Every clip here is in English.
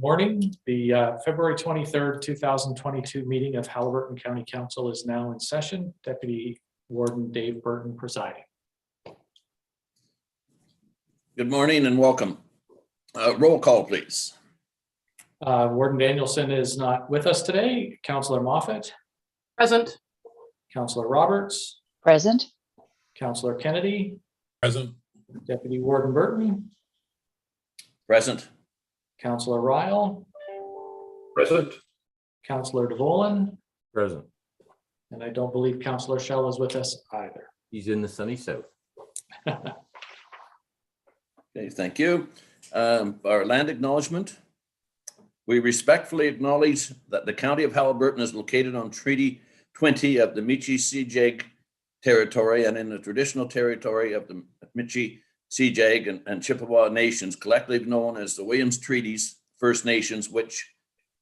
Morning. The February 23rd, 2022 meeting of Haliburton County Council is now in session. Deputy Warden Dave Burton presiding. Good morning and welcome. Roll call, please. Warden Danielson is not with us today. Councillor Moffat. Present. Councillor Roberts. Present. Councillor Kennedy. Present. Deputy Warden Burton. Present. Councillor Ryle. Present. Councillor DeVolen. Present. And I don't believe Councillor Shell is with us either. He's in the sunny south. Okay, thank you. Our land acknowledgement. We respectfully acknowledge that the County of Haliburton is located on Treaty 20 of the Michi-Sijeg territory and in the traditional territory of the Michi-Sijeg and Chippewa nations, collectively known as the Williams Treaties First Nations, which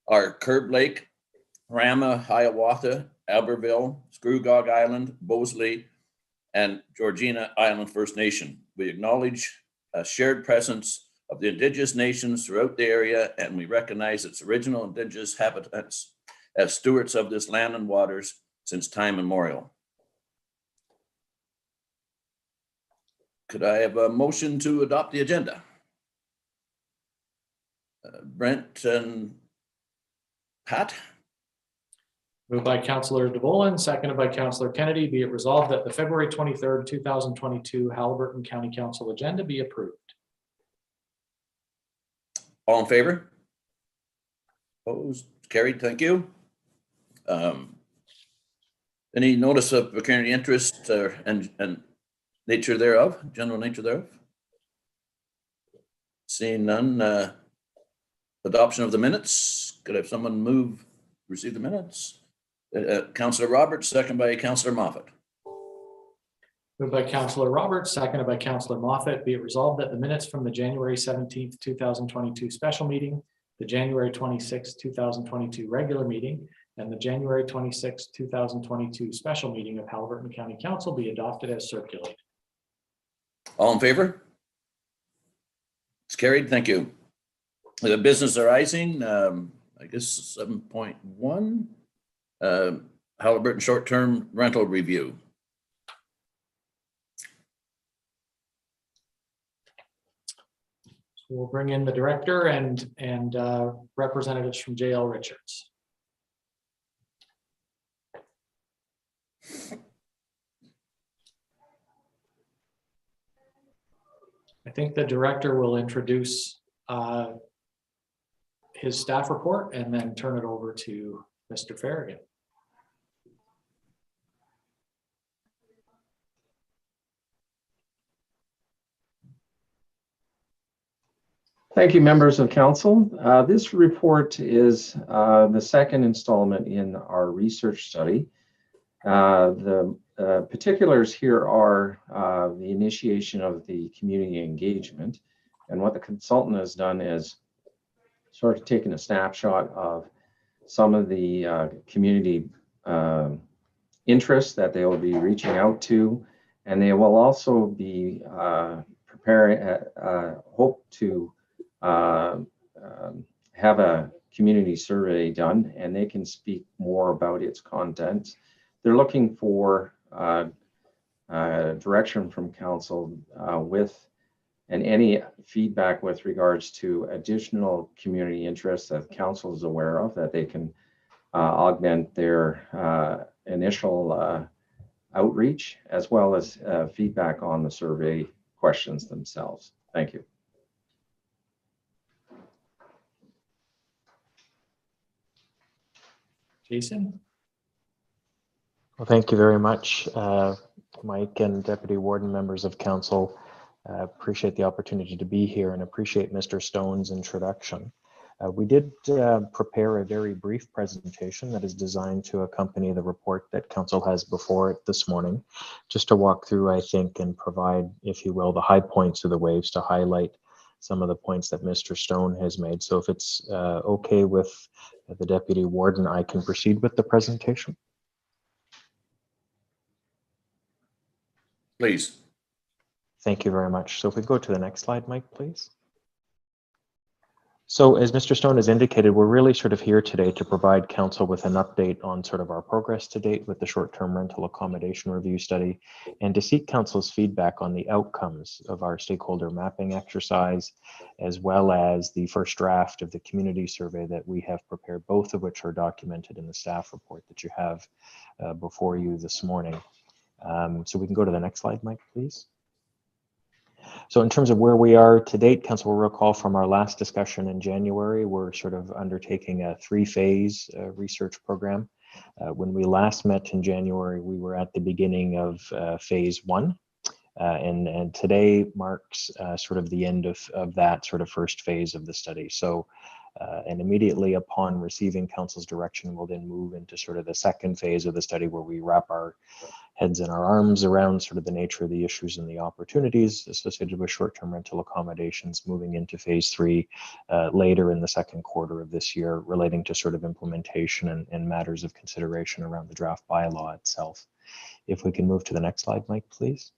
are Curb Lake, Rama, Hiawatha, Albertville, Screwgog Island, Bosley, and Georgina Island First Nation. We acknowledge a shared presence of the Indigenous nations throughout the area, and we recognize its original Indigenous habitats as stewards of this land and waters since time immemorial. Could I have a motion to adopt the agenda? Brent and Pat? Moved by Councillor DeVolen, seconded by Councillor Kennedy. Be it resolved that the February 23rd, 2022 Haliburton County Council agenda be approved. All in favor? Opposed? Carried. Thank you. Any notice of pecuniary interest and nature thereof, general nature thereof? Seeing none, adoption of the minutes. Could I have someone move, receive the minutes? Councillor Roberts, second by Councillor Moffat. Moved by Councillor Roberts, seconded by Councillor Moffat. Be it resolved that the minutes from the January 17th, 2022 special meeting, the January 26th, 2022 regular meeting, and the January 26th, 2022 special meeting of Haliburton County Council be adopted as circulated. All in favor? It's carried. Thank you. The business arising, I guess 7.1, Haliburton short-term rental review. So we'll bring in the director and representatives from JL Richards. I think the director will introduce his staff report and then turn it over to Mr. Farragut. Thank you, members of council. This report is the second installment in our research study. The particulars here are the initiation of the community engagement, and what the consultant has done is sort of taken a snapshot of some of the community interests that they will be reaching out to, and they will also be preparing, hope to have a community survey done, and they can speak more about its content. They're looking for direction from council with and any feedback with regards to additional community interests that council is aware of that they can augment their initial outreach, as well as feedback on the survey questions themselves. Thank you. Jason? Well, thank you very much, Mike and Deputy Warden, members of council. Appreciate the opportunity to be here and appreciate Mr. Stone's introduction. We did prepare a very brief presentation that is designed to accompany the report that council has before it this morning, just to walk through, I think, and provide, if you will, the high points of the waves to highlight some of the points that Mr. Stone has made. So if it's okay with the Deputy Warden, I can proceed with the presentation. Please. Thank you very much. So if we go to the next slide, Mike, please. So as Mr. Stone has indicated, we're really sort of here today to provide council with an update on sort of our progress to date with the short-term rental accommodation review study, and to seek council's feedback on the outcomes of our stakeholder mapping exercise, as well as the first draft of the community survey that we have prepared, both of which are documented in the staff report that you have before you this morning. So we can go to the next slide, Mike, please. So in terms of where we are to date, council will recall from our last discussion in January, we're sort of undertaking a three-phase research program. When we last met in January, we were at the beginning of phase one. And today marks sort of the end of that sort of first phase of the study. So, and immediately upon receiving council's direction, we'll then move into sort of the second phase of the study, where we wrap our heads and our arms around sort of the nature of the issues and the opportunities associated with short-term rental accommodations, moving into phase three later in the second quarter of this year, relating to sort of implementation and matters of consideration around the draft bylaw itself. If we can move to the next slide, Mike, please.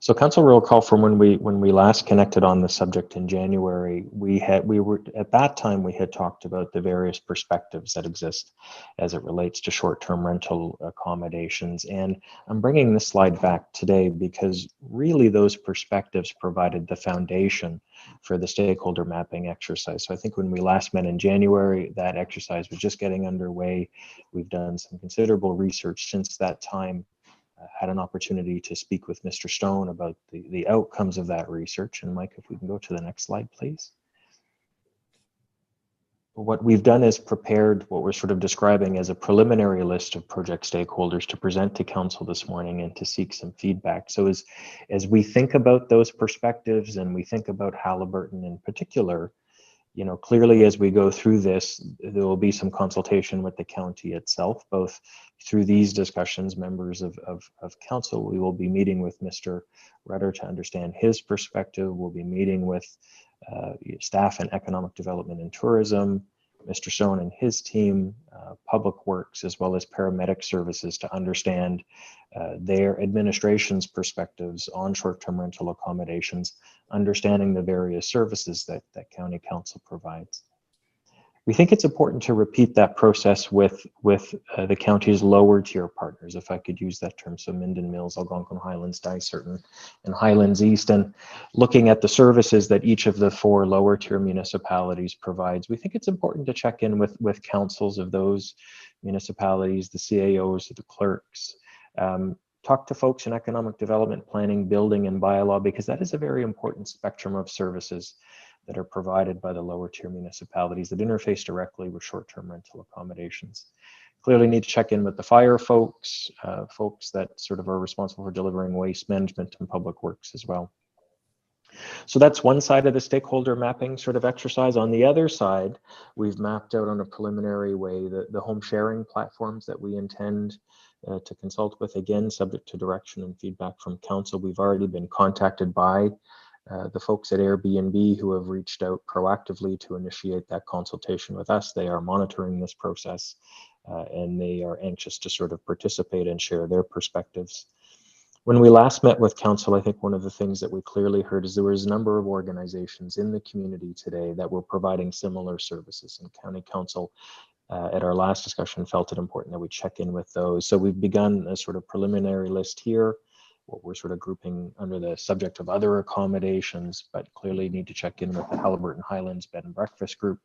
So council will recall from when we last connected on the subject in January, we were at that time we had talked about the various perspectives that exist as it relates to short-term rental accommodations. And I'm bringing this slide back today because really those perspectives provided the foundation for the stakeholder mapping exercise. So I think when we last met in January, that exercise was just getting underway. We've done some considerable research since that time. Had an opportunity to speak with Mr. Stone about the outcomes of that research. And Mike, if we can go to the next slide, please. What we've done is prepared what we're sort of describing as a preliminary list of project stakeholders to present to council this morning and to seek some feedback. So as we think about those perspectives and we think about Haliburton in particular, you know, clearly as we go through this, there will be some consultation with the county itself, both through these discussions. Members of council, we will be meeting with Mr. Rutter to understand his perspective. We'll be meeting with staff in economic development and tourism, Mr. Stone and his team, public works, as well as paramedic services to understand their administration's perspectives on short-term rental accommodations, understanding the various services that county council provides. We think it's important to repeat that process with the county's lower tier partners, if I could use that term. So Minden Mills, Algonquin Highlands, Dysart, and Highlands East, and looking at the services that each of the four lower tier municipalities provides. We think it's important to check in with councils of those municipalities, the CAOs, the clerks, talk to folks in economic development, planning, building, and bylaw, because that is a very important spectrum of services that are provided by the lower tier municipalities that interface directly with short-term rental accommodations. Clearly need to check in with the fire folks, folks that sort of are responsible for delivering waste management and public works as well. So that's one side of the stakeholder mapping sort of exercise. On the other side, we've mapped out on a preliminary way the home sharing platforms that we intend to consult with, again, subject to direction and feedback from council. We've already been contacted by the folks at Airbnb who have reached out proactively to initiate that consultation with us. They are monitoring this process and they are anxious to sort of participate and share their perspectives. When we last met with council, I think one of the things that we clearly heard is there was a number of organizations in the community today that were providing similar services, and county council at our last discussion felt it important that we check in with those. So we've begun a sort of preliminary list here, what we're sort of grouping under the subject of other accommodations, but clearly need to check in with the Haliburton Highlands Bed and Breakfast Group,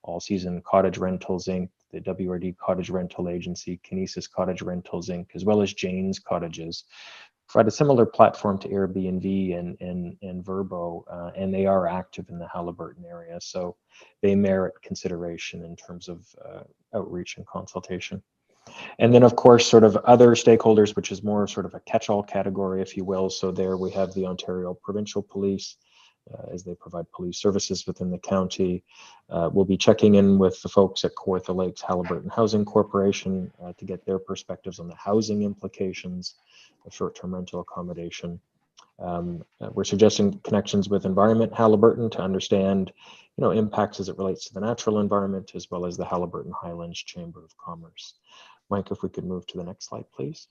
All Season Cottage Rentals Inc., the WRD Cottage Rental Agency, Kinesis Cottage Rentals Inc., as well as Jane's Cottages. Provide a similar platform to Airbnb and Verbo, and they are active in the Haliburton area, so they merit consideration in terms of outreach and consultation. And then, of course, sort of other stakeholders, which is more sort of a catch-all category, if you will. So there we have the Ontario Provincial Police, as they provide police services within the county. We'll be checking in with the folks at Kawartha Lakes Haliburton Housing Corporation to get their perspectives on the housing implications of short-term rental accommodation. We're suggesting connections with Environment Haliburton to understand, impacts as it relates to the natural environment, as well as the Haliburton Highlands Chamber of Commerce. Mike, if we could move to the next slide, please.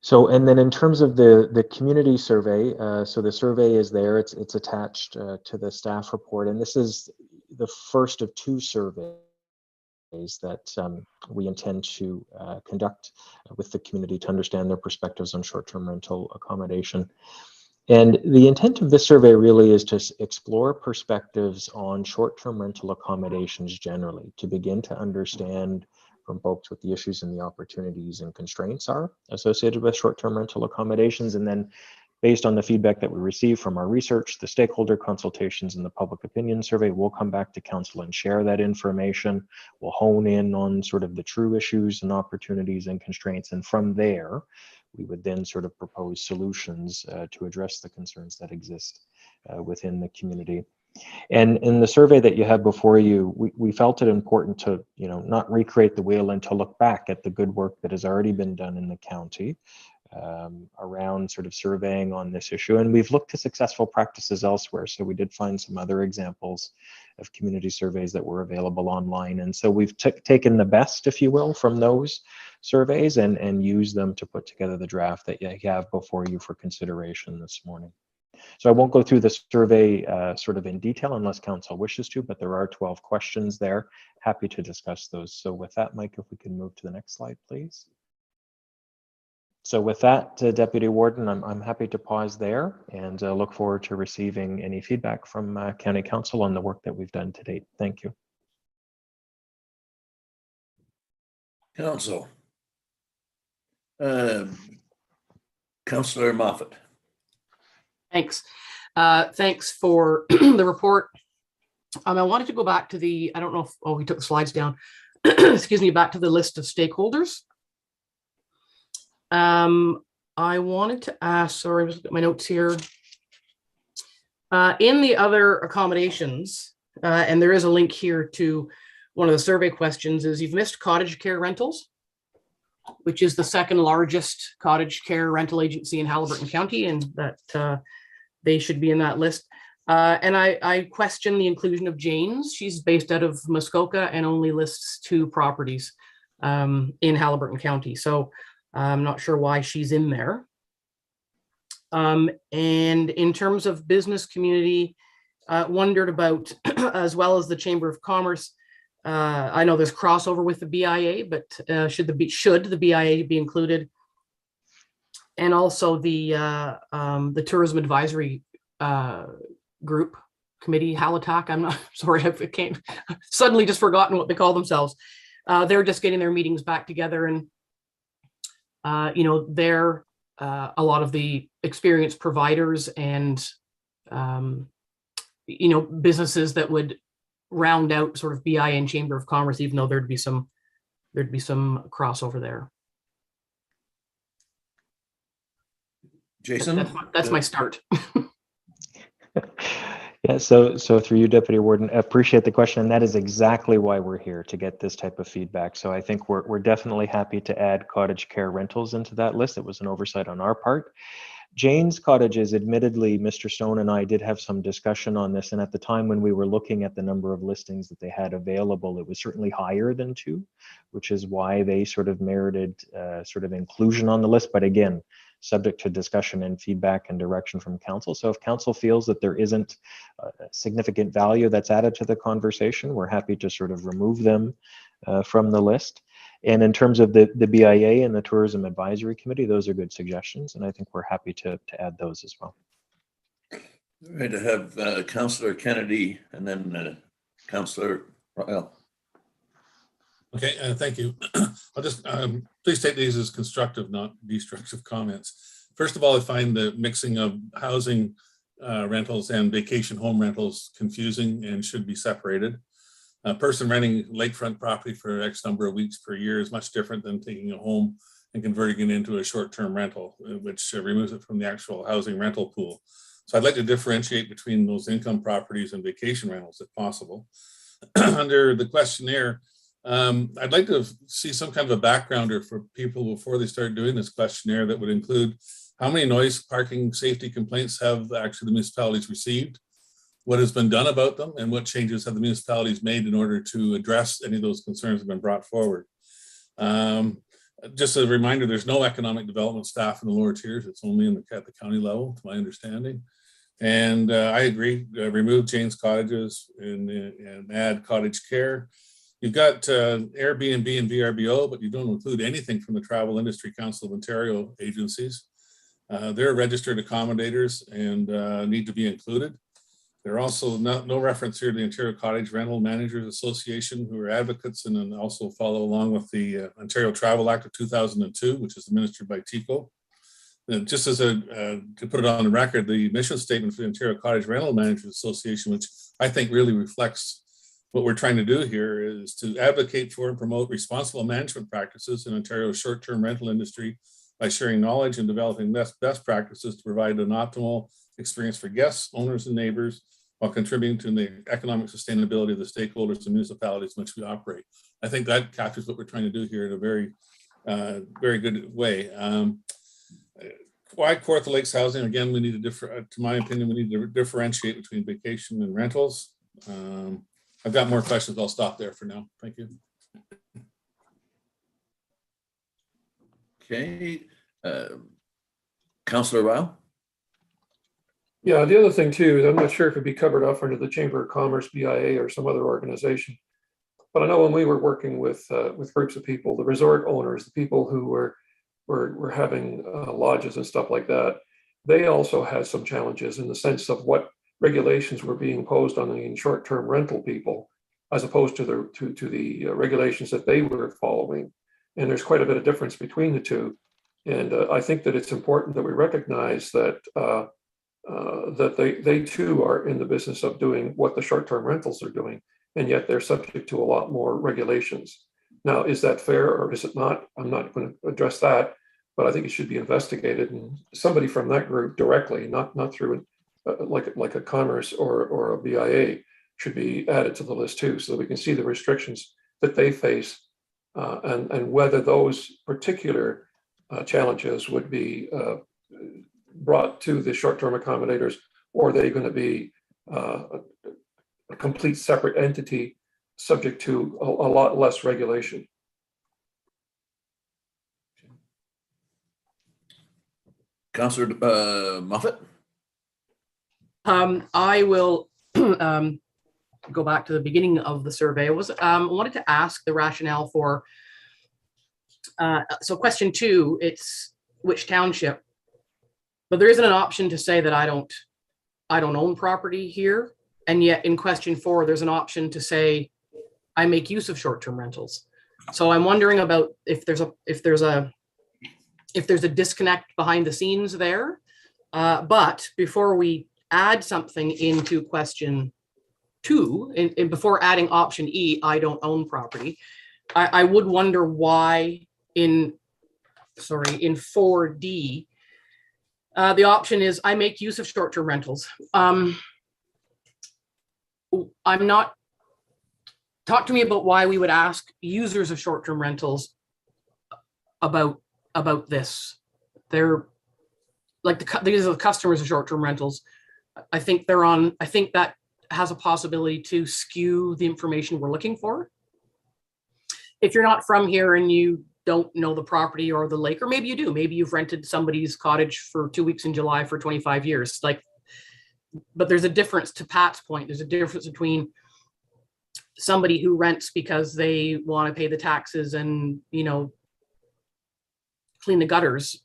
So, and then in terms of the community survey, so the survey is there, it's attached to the staff report, and this is the first of 2 surveys that we intend to conduct with the community to understand their perspectives on short-term rental accommodation. And the intent of this survey really is to explore perspectives on short-term rental accommodations generally, to begin to understand from folks what the issues and the opportunities and constraints are associated with short-term rental accommodations. And then based on the feedback that we receive from our research, the stakeholder consultations, and the public opinion survey, we'll come back to council and share that information. We'll hone in on sort of the true issues and opportunities and constraints. And from there, we would then sort of propose solutions to address the concerns that exist within the community. And in the survey that you have before you, we felt it important to, not recreate the wheel and to look back at the good work that has already been done in the county around sort of surveying on this issue. And we've looked to successful practices elsewhere. So we did find some other examples of community surveys that were available online. And so we've taken the best, if you will, from those surveys and used them to put together the draft that you have before you for consideration this morning. So I won't go through the survey sort of in detail unless council wishes to, but there are 12 questions there. Happy to discuss those. So with that, Mike, if we can move to the next slide, please. So with that, Deputy Warden, I'm happy to pause there and look forward to receiving any feedback from County Council on the work that we've done to date. Thank you. Council. Councillor Moffat. Thanks. Thanks for the report. I wanted to go back to the, I don't know if, oh, we took the slides down. Excuse me, back to the list of stakeholders. I wanted to ask, sorry, I was looking at my notes here. In the other accommodations, and there is a link here to one of the survey questions, is you've missed cottage care rentals, which is the 2nd largest cottage care rental agency in Haliburton County, and that they should be in that list. And I question the inclusion of Jane's. She's based out of Muskoka and only lists 2 properties in Haliburton County. So I'm not sure why she's in there. And in terms of business community, wondered about, as well as the Chamber of Commerce, I know there's crossover with the BIA, but should the BIA be included? And also the Tourism Advisory Group Committee, Halitac. I'm not sorry, I can't suddenly just forgotten what they call themselves. They're just getting their meetings back together, and they're a lot of the experienced providers and businesses that would round out sort of BI and Chamber of Commerce, even though there'd be some crossover there. Jason? That's my start. Yeah, so through you, Deputy Warden, I appreciate the question, and that is exactly why we're here, to get this type of feedback. So I think we're definitely happy to add cottage care rentals into that list. It was an oversight on our part. Jane's Cottages, admittedly, Mr. Stone and I did have some discussion on this, and at the time when we were looking at the number of listings that they had available, it was certainly higher than 2, which is why they sort of merited sort of inclusion on the list. But again, subject to discussion and feedback and direction from council. So if council feels that there isn't significant value that's added to the conversation, we're happy to sort of remove them from the list. And in terms of the BIA and the Tourism Advisory Committee, those are good suggestions, and I think we're happy to add those as well. Right, to have Councillor Kennedy and then Councillor Royal. Okay, thank you. I'll just please take these as constructive, not destructive comments. First of all, I find the mixing of housing rentals and vacation home rentals confusing and should be separated. A person renting lakefront property for X number of weeks per year is much different than taking a home and converting it into a short-term rental, which removes it from the actual housing rental pool. So I'd like to differentiate between those income properties and vacation rentals if possible. Under the questionnaire, I'd like to see some kind of a backgrounder for people before they start doing this questionnaire that would include how many noise, parking, safety complaints have actually the municipalities received, what has been done about them, and what changes have the municipalities made in order to address any of those concerns that have been brought forward. Just a reminder, there's no economic development staff in the lower tiers. It's only at the county level, to my understanding. And I agree, remove Jane's Cottages and add cottage care. You've got Airbnb and VRBO, but you don't include anything from the Travel Industry Council of Ontario agencies. They're registered accommodators and need to be included. There are also no reference here to the Ontario Cottage Rental Managers Association, who are advocates and then also follow along with the Ontario Travel Act of 2002, which is administered by TICO. And just as to put it on the record, the mission statement for the Ontario Cottage Rental Managers Association, which I think really reflects what we're trying to do here, is to advocate for and promote responsible management practices in Ontario's short-term rental industry by sharing knowledge and developing best practices to provide an optimal experience for guests, owners, and neighbors, while contributing to the economic sustainability of the stakeholders and municipalities in which we operate. I think that captures what we're trying to do here in a very good way. Why Kawartha Lakes housing? Again, we need to to my opinion, we need to differentiate between vacation and rentals. I've got more questions. I'll stop there for now. Thank you. Okay. Councillor Rao? Yeah, the other thing too is I'm not sure if it'd be covered up under the Chamber of Commerce, BIA, or some other organization. But I know when we were working with groups of people, the resort owners, the people who were having lodges and stuff like that, they also had some challenges in the sense of what regulations were being imposed on the short-term rental people, as opposed to the regulations that they were following. And there's quite a bit of difference between the two. And I think that it's important that we recognize that that they too are in the business of doing what the short-term rentals are doing, and yet they're subject to a lot more regulations. Now, is that fair or is it not? I'm not going to address that, but I think it should be investigated, and somebody from that group directly, not through like a Commerce or a BIA, should be added to the list too, so that we can see the restrictions that they face and whether those particular challenges would be brought to the short-term accommodators, or are they going to be a complete separate entity subject to a lot less regulation? Councillor Moffat? I will go back to the beginning of the survey. I wanted to ask the rationale for, so question 2, it's which township, but there isn't an option to say that I don't own property here. And yet in question 4, there's an option to say I make use of short-term rentals. So I'm wondering about if there's a disconnect behind the scenes there. But before we add something into question 2, and before adding option E, I don't own property, I would wonder why in 4D, the option is I make use of short-term rentals. Talk to me about why we would ask users of short-term rentals about this. They're like these are the customers of short-term rentals. I think that has a possibility to skew the information we're looking for. If you're not from here and you don't know the property or the lake, or maybe you do, maybe you've rented somebody's cottage for 2 weeks in July for 25 years. But there's a difference, to Pat's point, there's a difference between somebody who rents because they want to pay the taxes and, clean the gutters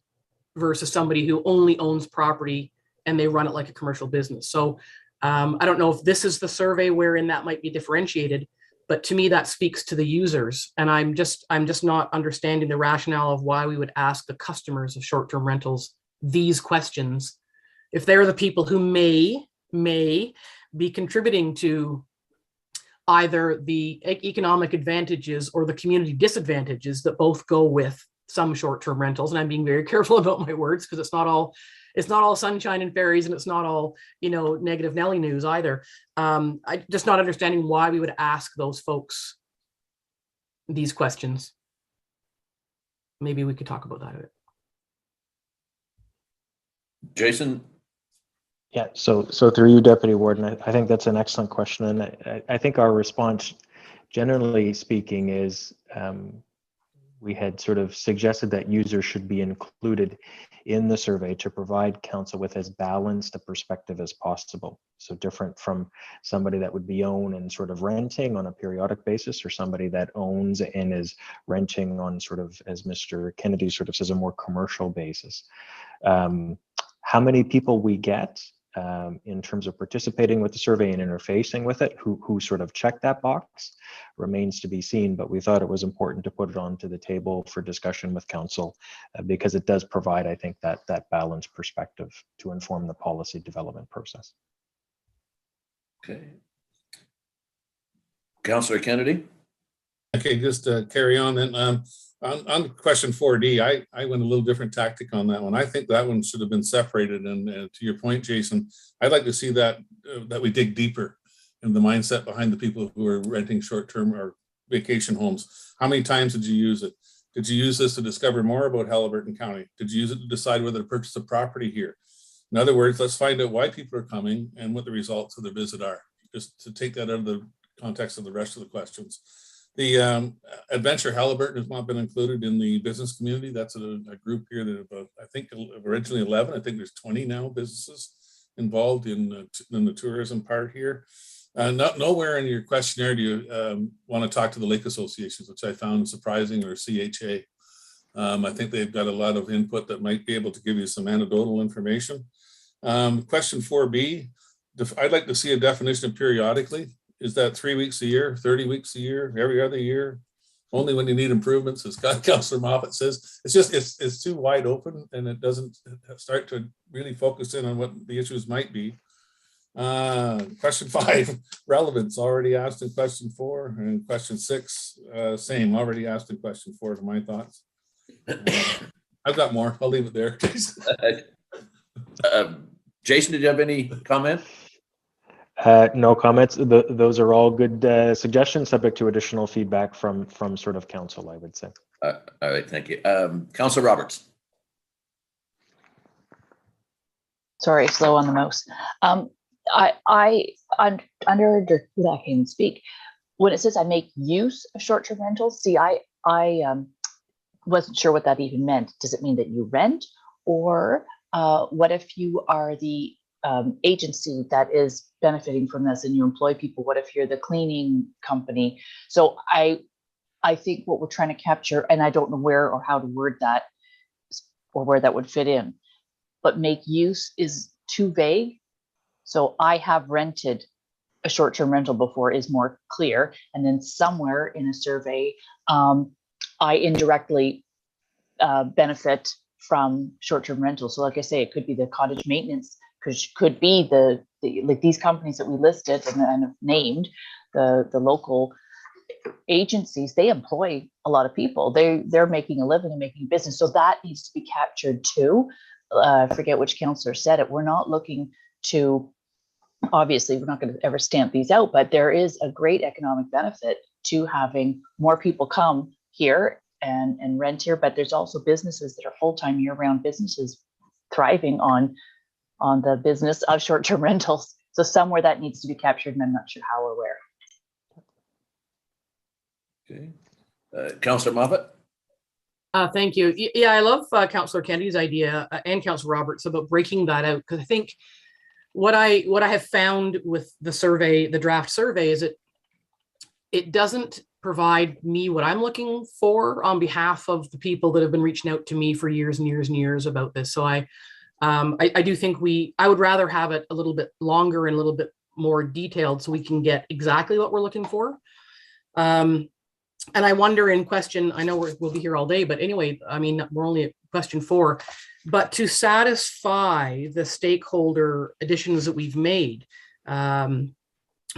versus somebody who only owns property and they run it like a commercial business. So I don't know if this is the survey wherein that might be differentiated, but to me that speaks to the users. And I'm just not understanding the rationale of why we would ask the customers of short-term rentals these questions if they're the people who may be contributing to either the economic advantages or the community disadvantages that both go with some short-term rentals. And I'm being very careful about my words because it's not all sunshine and fairies, and it's not all, negative Nelly news either. I'm just not understanding why we would ask those folks these questions. Maybe we could talk about that a bit. Jason? Yeah, so through you, Deputy Warden, I think that's an excellent question. And I think our response, generally speaking, is we had sort of suggested that users should be included in the survey to provide council with as balanced a perspective as possible. So different from somebody that would be own and sort of renting on a periodic basis, or somebody that owns and is renting on sort of, as Mr. Kennedy sort of says, a more commercial basis. How many people we get in terms of participating with the survey and interfacing with it, who sort of check that box, remains to be seen, but we thought it was important to put it onto the table for discussion with council because it does provide, I think, that balanced perspective to inform the policy development process. Okay. Councillor Kennedy. Okay, just to carry on then. On question 4D, I went a little different tactic on that one. I think that one should have been separated. And to your point, Jason, I'd like to see that that we dig deeper in the mindset behind the people who are renting short-term or vacation homes. How many times did you use it? Did you use this to discover more about Haliburton County? Did you use it to decide whether to purchase a property here? In other words, let's find out why people are coming and what the results of their visit are, just to take that out of the context of the rest of the questions. The Adventure Haliburton has not been included in the business community. That's a group here that about, I think originally 11, I think there's 20 now businesses involved in the tourism part here. Nowhere in your questionnaire do you want to talk to the lake associations, which I found surprising, or CHA. I think they've got a lot of input that might be able to give you some anecdotal information. Question 4B, I'd like to see a definition of periodically. Is that 3 weeks a year, 30 weeks a year, every other year? Only when you need improvements, as Councillor Moffat says. It's just, it's too wide open, and it doesn't start to really focus in on what the issues might be. Question 5, relevance, already asked in question 4, and question 6, same, already asked in question 4 to my thoughts. I've got more, I'll leave it there. Jason, did you have any comment? No comments. Those are all good suggestions, subject to additional feedback from sort of council, I would say. All right, thank you. Councillor Roberts. Sorry, slow on the mouse. I can't even speak. When it says I make use of short-term rentals, see, I wasn't sure what that even meant. Does it mean that you rent, or what if you are the agency that is benefiting from this and you employ people? What if you're the cleaning company? So I think what we're trying to capture, and I don't know where or how to word that or where that would fit in, but make use is too vague. So I have rented a short-term rental before is more clear. And then somewhere in a survey, I indirectly benefit from short-term rentals. So like I say, it could be the cottage maintenance, could be the like these companies that we listed and named, the local agencies. They employ a lot of people. They're making a living and making business. So that needs to be captured too. I forget which councillor said it. We're not looking to, obviously, we're not going to ever stamp these out, but there is a great economic benefit to having more people come here and rent here. But there's also businesses that are full-time year-round businesses thriving on the business of short-term rentals. So somewhere that needs to be captured, and I'm not sure how or where. Okay. Councillor Moffat. Thank you. Yeah, I love Councillor Kennedy's idea and Councillor Roberts about breaking that out, because I think what I have found with the survey, the draft survey, is it doesn't provide me what I'm looking for on behalf of the people that have been reaching out to me for years and years and years about this. So I do think I would rather have it a little bit longer and a little bit more detailed so we can get exactly what we're looking for. And I wonder in question, I know we'll be here all day, but anyway, I mean, we're only at question 4, but to satisfy the stakeholder additions that we've made,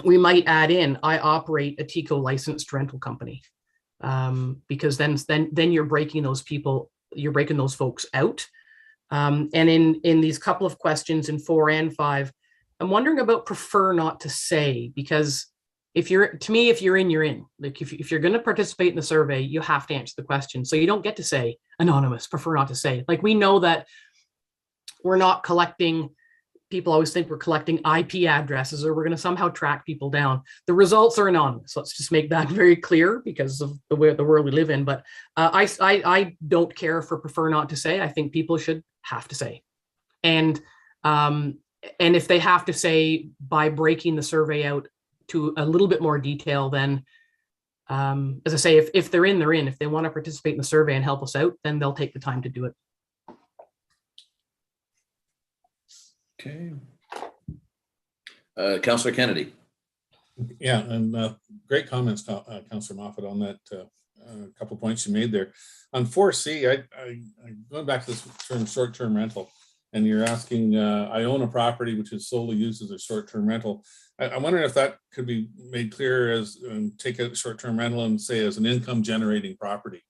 we might add in, I operate a TICO licensed rental company, because then you're breaking those people, you're breaking those folks out. And in these couple of questions in 4 and 5, I'm wondering about prefer not to say, because if you're in, you're in. Like if you're going to participate in the survey, you have to answer the question. So you don't get to say anonymous, prefer not to say. Like, we know that we're not collecting people always think we're collecting IP addresses or we're going to somehow track people down. The results are anonymous. Let's just make that very clear because of the world we live in. But I don't care or prefer not to say. I think people should have to say. And if they have to say by breaking the survey out to a little bit more detail, then as I say, if they're in, they're in. If they want to participate in the survey and help us out, then they'll take the time to do it. Okay. Councillor Kennedy. Yeah, and great comments, Councillor Moffat, on that couple points you made there. On 4C, I going back to this term short-term rental, and you're asking, I own a property which is solely used as a short-term rental. I'm wondering if that could be made clear as take a short-term rental and say as an income-generating property.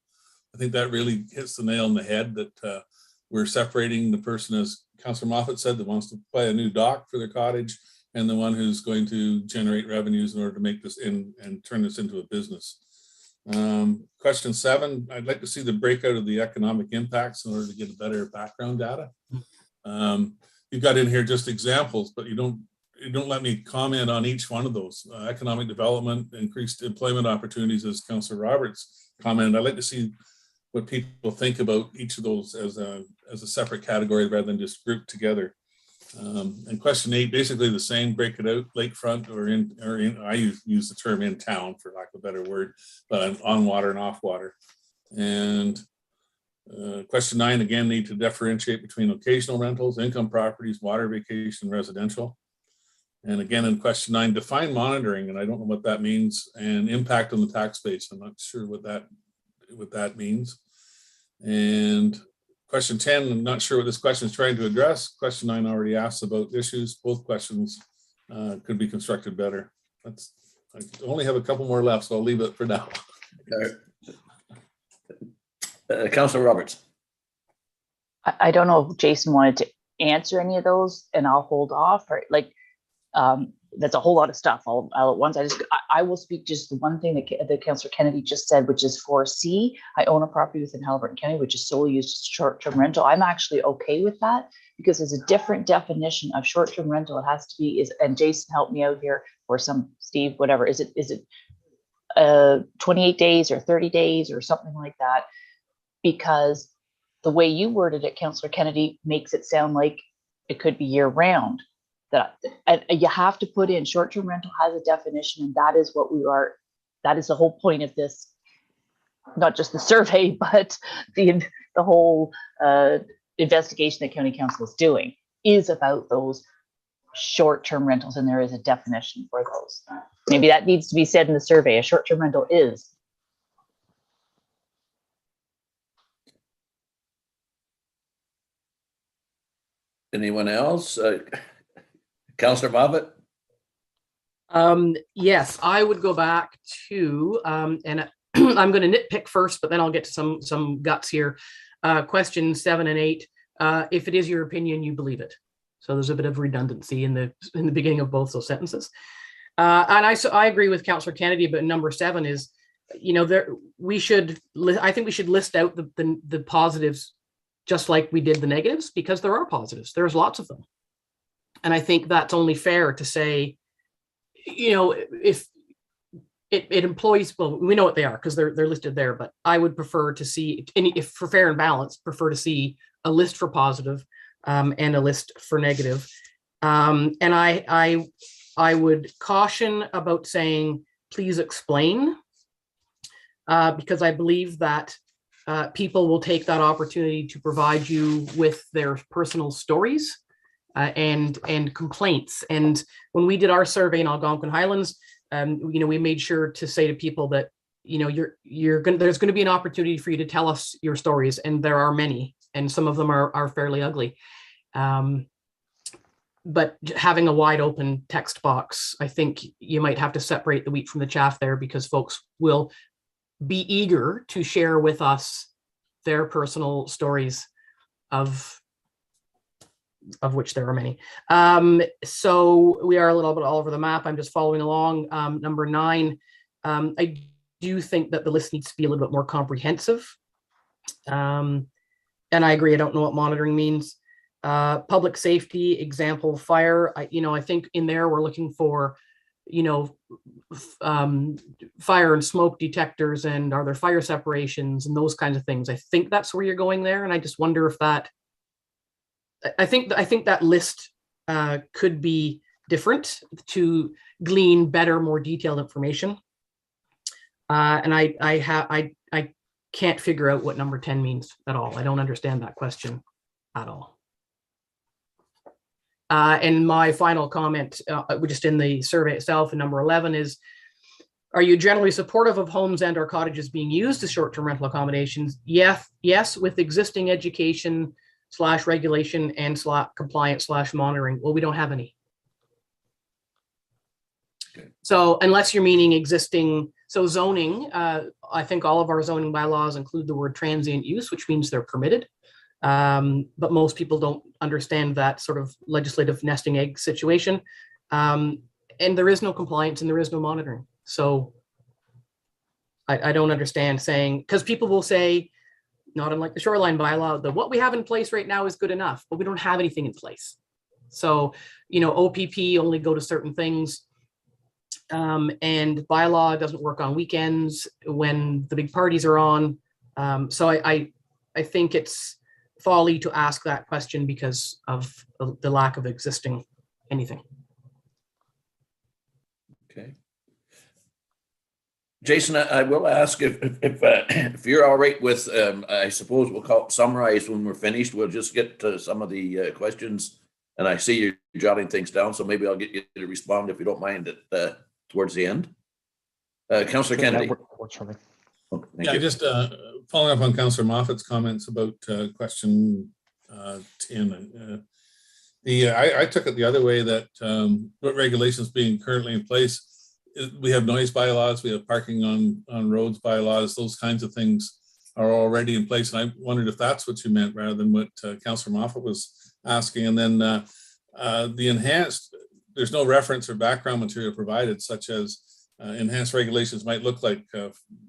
I think that really hits the nail on the head that we're separating the person, as Councillor Moffat said, that wants to buy a new dock for their cottage, and the one who's going to generate revenues in order to make this in and turn this into a business. Question 7, I'd like to see the breakout of the economic impacts in order to get a better background data. You've got in here just examples, but you don't let me comment on each one of those. Economic development, increased employment opportunities, as Councillor Roberts commented. I'd like to see what people think about each of those as a separate category rather than just grouped together. And question 8, basically the same, break it out, lakefront or in I use the term in town for lack of a better word, but on water and off water. And question 9, again, need to differentiate between occasional rentals, income properties, water vacation, residential. And again, in question 9, define monitoring, and I don't know what that means, and impact on the tax base. I'm not sure what that means. And question 10, I'm not sure what this question is trying to address. Question 9 already asks about issues. Both questions could be constructed better. I only have a couple more left, so I'll leave it for now. Councillor Roberts. I don't know if Jason wanted to answer any of those, and I'll hold off. Or like, that's a whole lot of stuff all at once. I will speak just the one thing that Councillor Kennedy just said, which is 4C. I own a property within Haliburton County, which is solely used as short-term rental. I'm actually okay with that because there's a different definition of short-term rental. It has to be and Jason helped me out here, or Steve, whatever. Is it 28 days or 30 days or something like that? Because the way you worded it, Councillor Kennedy, makes it sound like it could be year round. And you have to put in short-term rental has a definition, and that is what that is the whole point of this, not just the survey, but the whole investigation that County Council is doing is about those short-term rentals, and there is a definition for those. Maybe that needs to be said in the survey. A short-term rental is. Anyone else? Councillor Moffat? Yes, I would go back to, and I'm going to nitpick first, but then I'll get to some guts here. Questions 7 and 8. If it is your opinion, you believe it. So there's a bit of redundancy in the beginning of both those sentences. And I agree with Councillor Kennedy, but number 7 is, I think we should list out the positives just like we did the negatives, because there are positives. There's lots of them. And I think that's only fair to say, if it employs, well, we know what they are because they're listed there, but I would prefer to see, if for fair and balanced, prefer to see a list for positive and a list for negative. And I would caution about saying, please explain, because I believe that people will take that opportunity to provide you with their personal stories and complaints. And when we did our survey in Algonquin Highlands, we made sure to say to people that, there's going to be an opportunity for you to tell us your stories, and there are many, and some of them are fairly ugly. But having a wide open text box, I think you might have to separate the wheat from the chaff there, because folks will be eager to share with us their personal stories, of which there are many. So we are a little bit all over the map. I'm just following along. Number 9, I do think that the list needs to be a little bit more comprehensive. And I agree, I don't know what monitoring means. Public safety, example, fire. I think in there we're looking for, fire and smoke detectors, and are there fire separations and those kinds of things. I think that's where you're going there, and I just wonder if that. I think that list could be different to glean better, more detailed information. And I can't figure out what number 10 means at all. I don't understand that question at all. And my final comment, just in the survey itself, in number 11 is, are you generally supportive of homes and or cottages being used as short-term rental accommodations? Yes, with existing education / regulation and compliance / monitoring. Well, we don't have any. Okay. So unless you're meaning existing, so zoning, I think all of our zoning bylaws include the word transient use, which means they're permitted. But most people don't understand that sort of legislative nesting egg situation. And there is no compliance and there is no monitoring. So I don't understand saying, because people will say, not unlike the shoreline bylaw, that what we have in place right now is good enough, but we don't have anything in place. So, OPP only go to certain things. And bylaw doesn't work on weekends when the big parties are on. So I think it's folly to ask that question because of the lack of existing anything. Okay. Jason, I will ask if you're all right with, I suppose we'll call it summarize when we're finished. We'll just get to some of the questions, and I see you're jotting things down, so maybe I'll get you to respond if you don't mind towards the end. Councillor Kennedy. That works for me. Oh, thank Yeah, you. just following up on Councillor Moffat's comments about question 10. I took it the other way, that what regulations being currently in place, we have noise bylaws, we have parking on roads bylaws, those kinds of things are already in place. And I wondered if that's what you meant rather than what Councillor Moffat was asking. And then the enhanced, there's no reference or background material provided, such as enhanced regulations might look like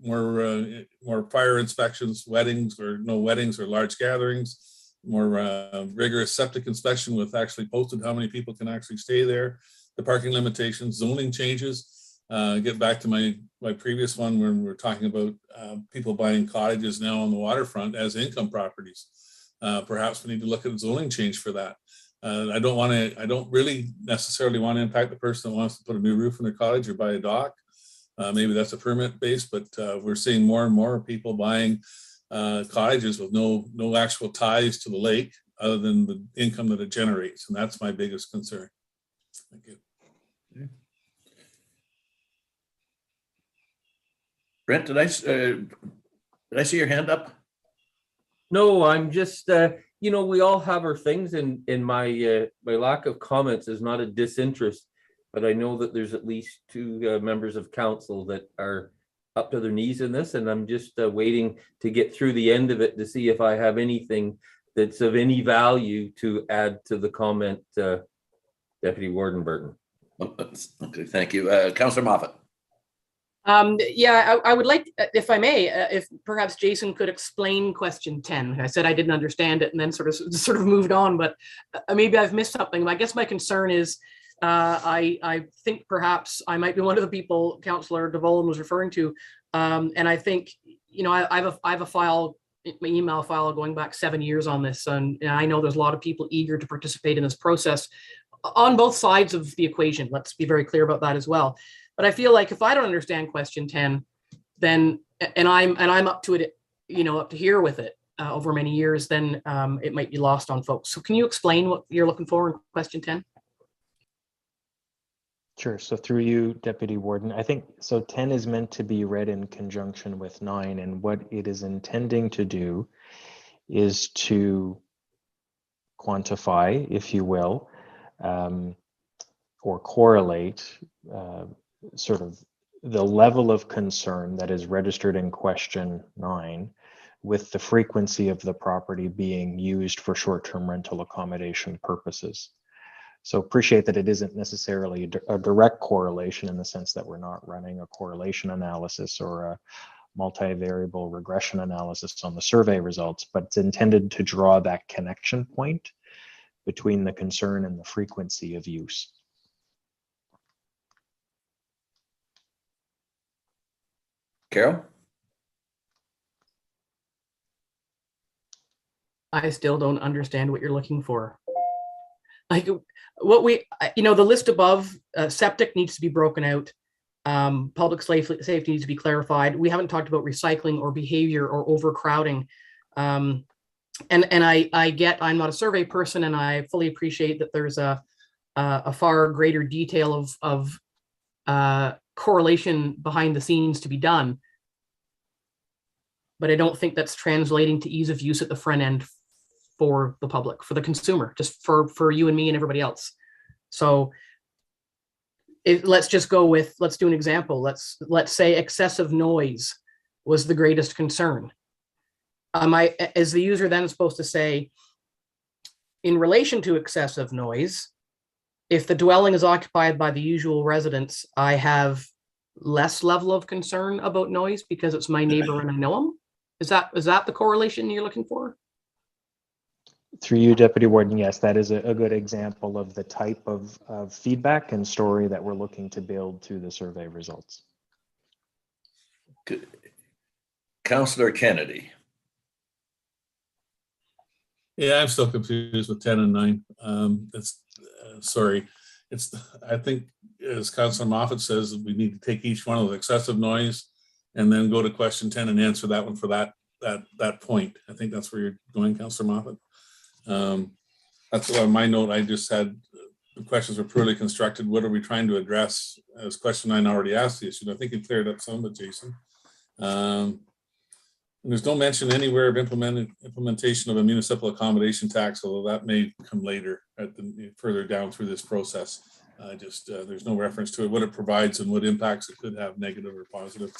more fire inspections, weddings or no weddings or large gatherings, more rigorous septic inspection with actually posted how many people can actually stay there, the parking limitations, zoning changes. Get back to my previous one when we're talking about people buying cottages now on the waterfront as income properties. Perhaps we need to look at a zoning change for that. I don't really necessarily want to impact the person that wants to put a new roof in their cottage or buy a dock. Maybe that's a permit base, but we're seeing more and more people buying cottages with no actual ties to the lake other than the income that it generates. And that's my biggest concern. Thank you. Okay. Brent, did I see your hand up? No, I'm just, we all have our things, and my lack of comments is not a disinterest, but I know that there's at least two members of council that are up to their knees in this, and I'm just waiting to get through the end of it to see if I have anything that's of any value to add to the comment, Deputy Warden Burton. Okay, thank you. Councillor Moffat. Yeah, I would like, if I may, if perhaps Jason could explain question 10. I said I didn't understand it and then sort of moved on, but maybe I've missed something. I guess my concern is I think perhaps I might be one of the people Councillor DeVolen was referring to, and I think I have a file, my email file going back 7 years on this, and I know there's a lot of people eager to participate in this process on both sides of the equation. Let's be very clear about that as well. But I feel like if I don't understand question 10, then and I'm up to it, up to here with it over many years, then it might be lost on folks. So can you explain what you're looking for in question 10? Sure. So through you, Deputy Warden, I think so 10 is meant to be read in conjunction with 9, and what it is intending to do is to quantify, if you will, or correlate sort of the level of concern that is registered in question 9 with the frequency of the property being used for short-term rental accommodation purposes. So appreciate that it isn't necessarily a direct correlation in the sense that we're not running a correlation analysis or a multivariable regression analysis on the survey results, but it's intended to draw that connection point between the concern and the frequency of use. Carol? I still don't understand what you're looking for. Like what we, the list above, septic needs to be broken out. Public safety needs to be clarified. We haven't talked about recycling or behavior or overcrowding. And I get, I'm not a survey person, and I fully appreciate that there's a far greater detail of correlation behind the scenes to be done. But I don't think that's translating to ease of use at the front end for the public, for the consumer, just for you and me and everybody else. So let's just go with, let's do an example. Let's say excessive noise was the greatest concern. Is the user then supposed to say, in relation to excessive noise, if the dwelling is occupied by the usual residents, I have less level of concern about noise because it's my neighbor and I know him? Is that the correlation you're looking for? Through you, Deputy Warden, yes, that is a good example of the type of feedback and story that we're looking to build to the survey results. Good. Councillor Kennedy. Yeah, I'm still confused with 10 and 9. Sorry. I think, as Councillor Moffat says, we need to take each one of the excessive noise and then go to question 10 and answer that one for that point. I think that's where you're going, Councillor Moffat. That's on my note. I just had the questions were poorly constructed. What are we trying to address? As question 9 already asked the issue. I think it cleared up some of it, Jason. And there's no mention anywhere of implementation of a municipal accommodation tax, although that may come later further down through this process. There's no reference to it, what it provides and what impacts it could have, negative or positive.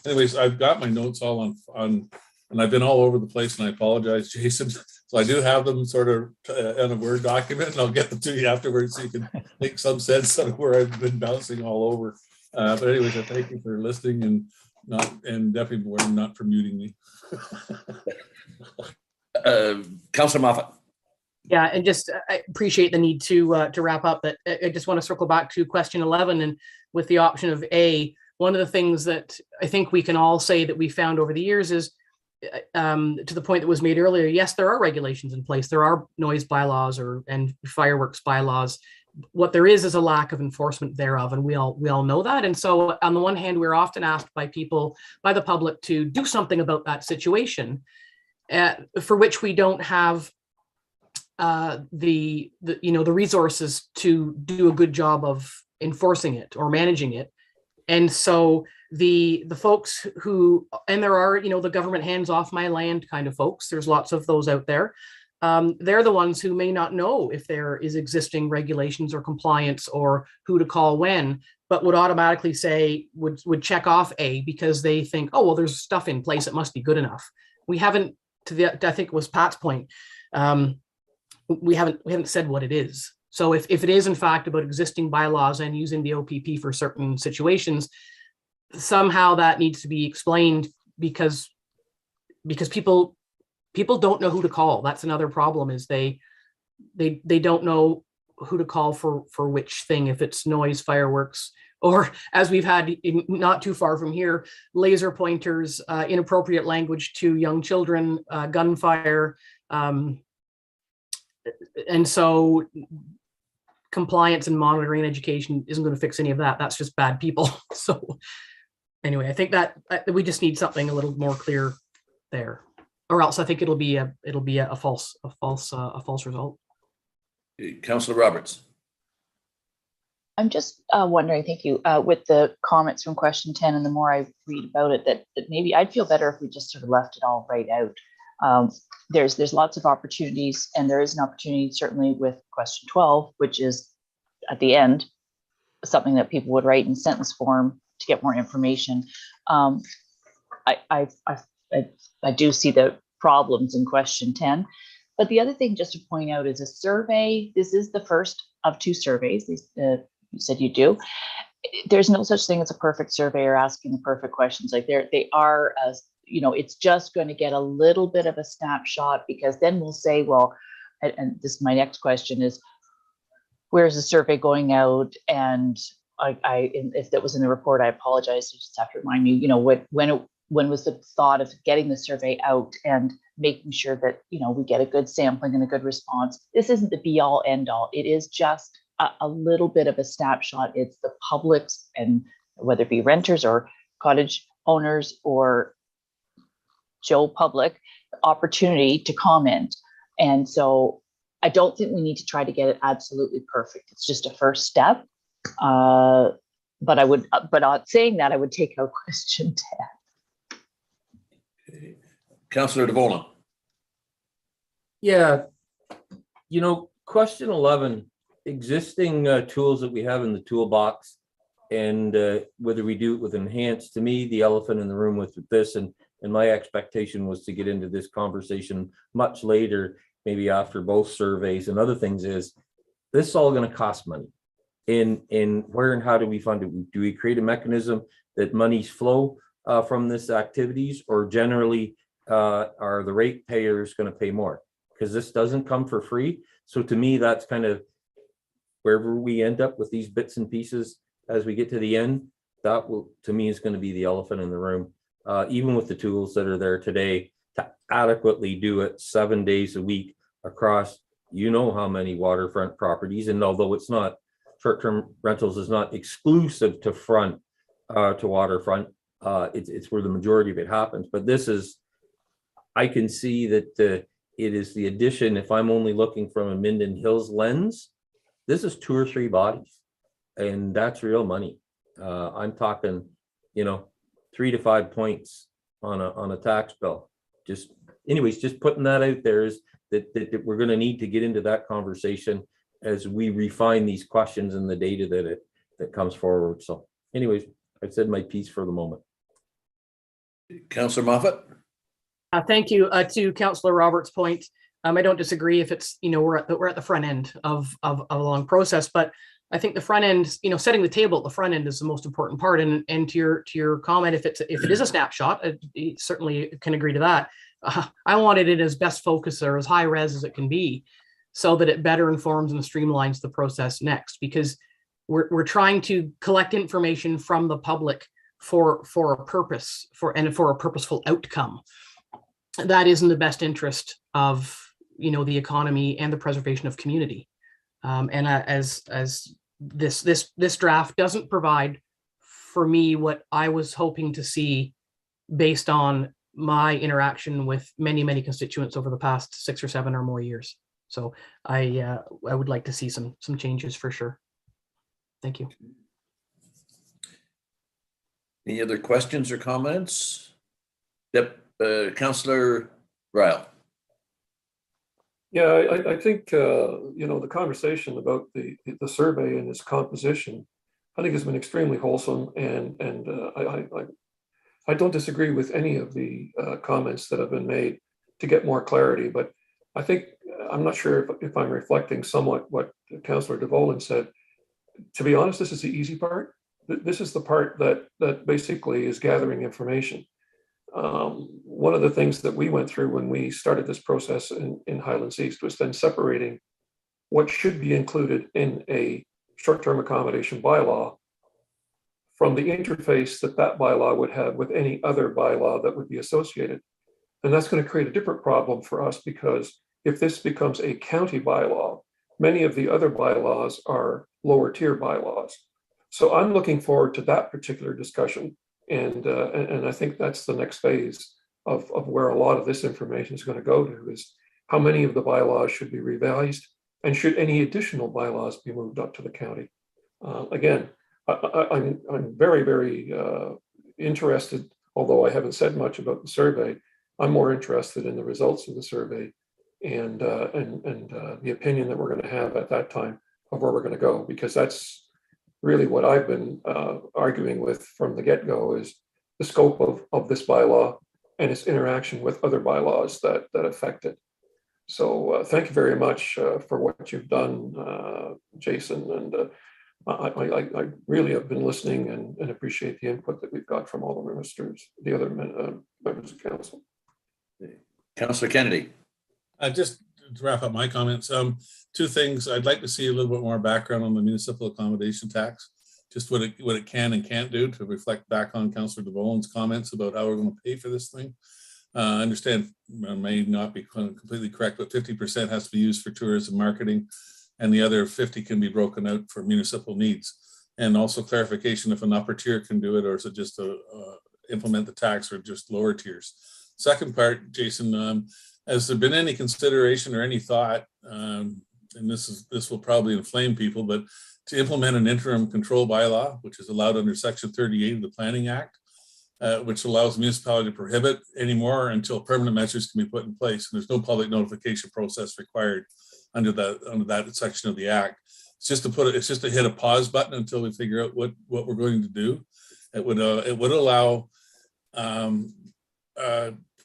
Anyways, I've got my notes all on and I've been all over the place, and I apologize, Jason. So I do have them sort of in a Word document, and I'll get them to you afterwards so you can make some sense of where I've been bouncing all over. But anyways, I thank you for listening and Deputy Warden not for muting me. Councillor Moffat. Yeah, and just I appreciate the need to wrap up, but I just want to circle back to question 11, and with the option of A, one of the things that I think we can all say that we found over the years is, to the point that was made earlier, yes, there are regulations in place. There are noise bylaws and fireworks bylaws. What there is a lack of enforcement thereof, and we all know that. And so on the one hand, we're often asked by the public to do something about that situation, for which we don't have the resources to do a good job of enforcing it or managing it. And so the folks who, and there are, the government hands off my land kind of folks, there's lots of those out there. They're the ones who may not know if there is existing regulations or compliance or who to call when, but would automatically say, would check off A because they think, oh, well, there's stuff in place, it must be good enough. We haven't, I think it was Pat's point, we haven't said what it is. So if it is in fact about existing bylaws and using the OPP for certain situations, somehow that needs to be explained because people don't know who to call. That's another problem, is they don't know who to call for which thing, if it's noise, fireworks, or as we've had not too far from here, laser pointers, inappropriate language to young children, gunfire. And so compliance and monitoring and education isn't going to fix any of that. That's just bad people. So anyway, I think that we just need something a little more clear there, or else I think it'll be a false result. Councillor Roberts. I'm just wondering, thank you, with the comments from question 10, and the more I read about it, that maybe I'd feel better if we just sort of left it all right out. There's lots of opportunities, and there is an opportunity certainly with question 12, which is at the end, something that people would write in sentence form to get more information. I do see the problems in question 10, but the other thing just to point out is a survey. This is the first of 2 surveys. You said you do. There's no such thing as a perfect survey or asking the perfect questions. Like they are, as it's just going to get a little bit of a snapshot, because then we'll say, well, and this, my next question is, where's the survey going out? And if that was in the report, I apologize. You just have to remind me, you know, when was the thought of getting the survey out and making sure that, you know, we get a good sampling and a good response? This isn't the be all end all. It is just a little bit of a snapshot. It's the public's, and whether it be renters or cottage owners or Joe public, opportunity to comment. And so I don't think we need to try to get it absolutely perfect. It's just a first step. But saying that, I would take out question 10. Councillor DeVolen. Yeah, you know, question 11, existing tools that we have in the toolbox, and whether we do it with enhanced, to me, the elephant in the room with this, and my expectation was to get into this conversation much later, maybe after both surveys and other things, is this is all going to cost money. In where and how do we fund it? Do we create a mechanism that monies flow from this activities, or generally are the rate payers going to pay more? Because this doesn't come for free. So to me, that's kind of wherever we end up with these bits and pieces as we get to the end, that will, to me, is going to be the elephant in the room. Even with the tools that are there today to adequately do it 7 days a week across, you know, how many waterfront properties. And although it's not, short-term rentals is not exclusive to waterfront, it's where the majority of it happens. But this is, I can see that it is the addition. If I'm only looking from a Minden Hills lens, this is 2 or 3 bodies, and that's real money. I'm talking, you know, 3 to 5 points on a tax bill. Just putting that out there is that we're going to need to get into that conversation as we refine these questions and the data that comes forward. So anyways, I've said my piece for the moment. Councillor Moffat. Thank you. To Councillor Roberts' point, I don't disagree if it's, you know, we're at the front end of a long process, but I think the front end, you know, setting the table at the front end is the most important part. And to your comment, if it is a snapshot, I certainly can agree to that. I wanted it as best focus or as high res as it can be, so that it better informs and streamlines the process next, because we're trying to collect information from the public for a purpose, for a purposeful outcome that is in the best interest of, you know, the economy and the preservation of community. And as this draft doesn't provide for me what I was hoping to see based on my interaction with many constituents over the past 6 or 7 or more years. So I would like to see some changes for sure. Thank you. Any other questions or comments? Councillor Ryle. Yeah, I think, you know, the conversation about the survey and its composition, I think has been extremely wholesome, and I don't disagree with any of the comments that have been made to get more clarity, but I think, I'm not sure if I'm reflecting somewhat what Councillor DeVolen said. To be honest, this is the easy part. This is the part that basically is gathering information. One of the things that we went through when we started this process in Highlands East was then separating what should be included in a short-term accommodation bylaw from the interface that bylaw would have with any other bylaw that would be associated. And that's going to create a different problem for us, because if this becomes a county bylaw, many of the other bylaws are lower tier bylaws. So I'm looking forward to that particular discussion. And I think that's the next phase of where a lot of this information is going to go to, is how many of the bylaws should be revised, and should any additional bylaws be moved up to the county. Again, I'm very interested, although I haven't said much about the survey. I'm more interested in the results of the survey and the opinion that we're going to have at that time of where we're going to go, because that's really what I've been arguing with from the get-go, is the scope of this bylaw and its interaction with other bylaws that affect it. So thank you very much for what you've done, Jason. And I really have been listening and appreciate the input that we've got from all the ministers, the other members of council. Councillor Kennedy. Just to wrap up my comments, two things. I'd like to see a little bit more background on the municipal accommodation tax, just what it can and can't do, to reflect back on Councillor DeVolen's comments about how we're going to pay for this thing. I understand, may not be completely correct, but 50% has to be used for tourism marketing, and the other 50 can be broken out for municipal needs. And also clarification if an upper tier can do it, or is it just to implement the tax, or just lower tiers. Second part, Jason, has there been any consideration or any thought, and this will probably inflame people, but to implement an interim control bylaw, which is allowed under Section 38 of the Planning Act, which allows the municipality to prohibit anymore until permanent measures can be put in place. And there's no public notification process required under that section of the Act. It's just to hit a pause button until we figure out what we're going to do. It would allow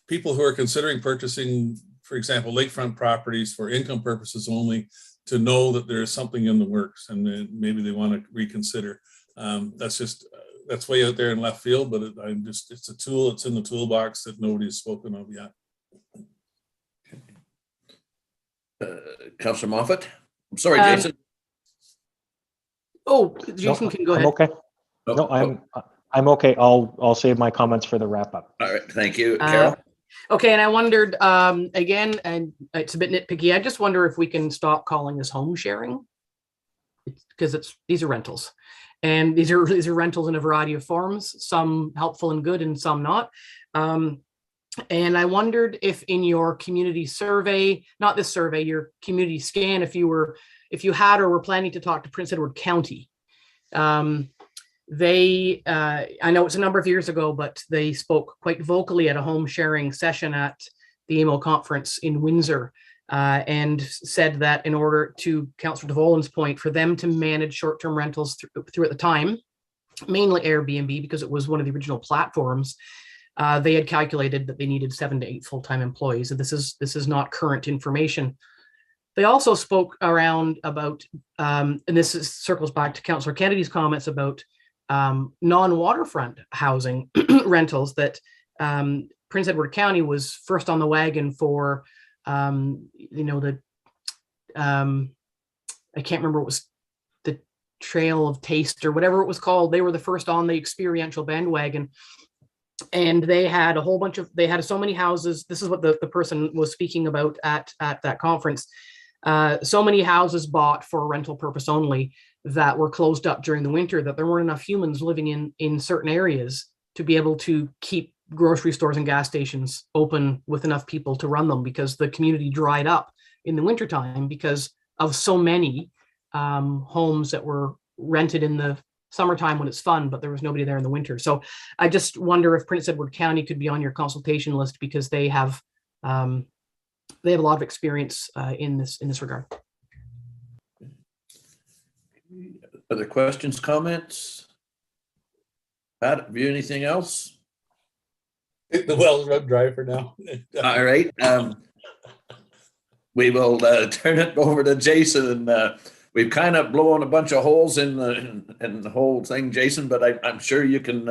people who are considering purchasing, for example, lakefront properties for income purposes only, to know that there is something in the works, and maybe they want to reconsider. That's way out there in left field, but it's a tool. It's in the toolbox that nobody has spoken of yet. Councillor Moffat. I'm sorry, Jason. Oh, Jason can go ahead. I'm okay. No, I'm okay. I'll save my comments for the wrap up. All right, thank you, Carol. Okay, and I wondered again, and it's a bit nitpicky. I just wonder if we can stop calling this home sharing, because these are rentals, and these are rentals in a variety of forms, some helpful and good, and some not. And I wondered if in your community survey, not this survey, your community scan, if you had or were planning to talk to Prince Edward County. I know it's a number of years ago, but they spoke quite vocally at a home sharing session at the AMO conference in Windsor, and said that in order, to Councillor DeVolen's point, for them to manage short-term rentals through at the time, mainly Airbnb, because it was one of the original platforms, they had calculated that they needed 7 to 8 full-time employees. And this is not current information. They also spoke around about, and circles back to Councillor Kennedy's comments about non-waterfront housing rentals, that Prince Edward County was first on the wagon for, I can't remember, it was the Trail of Taste or whatever it was called. They were the first on the experiential bandwagon. And they had they had so many houses. This is what the person was speaking about at that conference. So many houses bought for rental purpose only that were closed up during the winter, that there weren't enough humans living in certain areas to be able to keep grocery stores and gas stations open with enough people to run them, because the community dried up in the wintertime because of so many homes that were rented in the summertime when it's fun, but there was nobody there in the winter. So I just wonder if Prince Edward County could be on your consultation list, because they have a lot of experience in this regard. Other questions, comments? Pat, have you anything else? The well's run dry for now. All right. We will turn it over to Jason, and we've kind of blown a bunch of holes in the whole thing, Jason, but I'm sure you can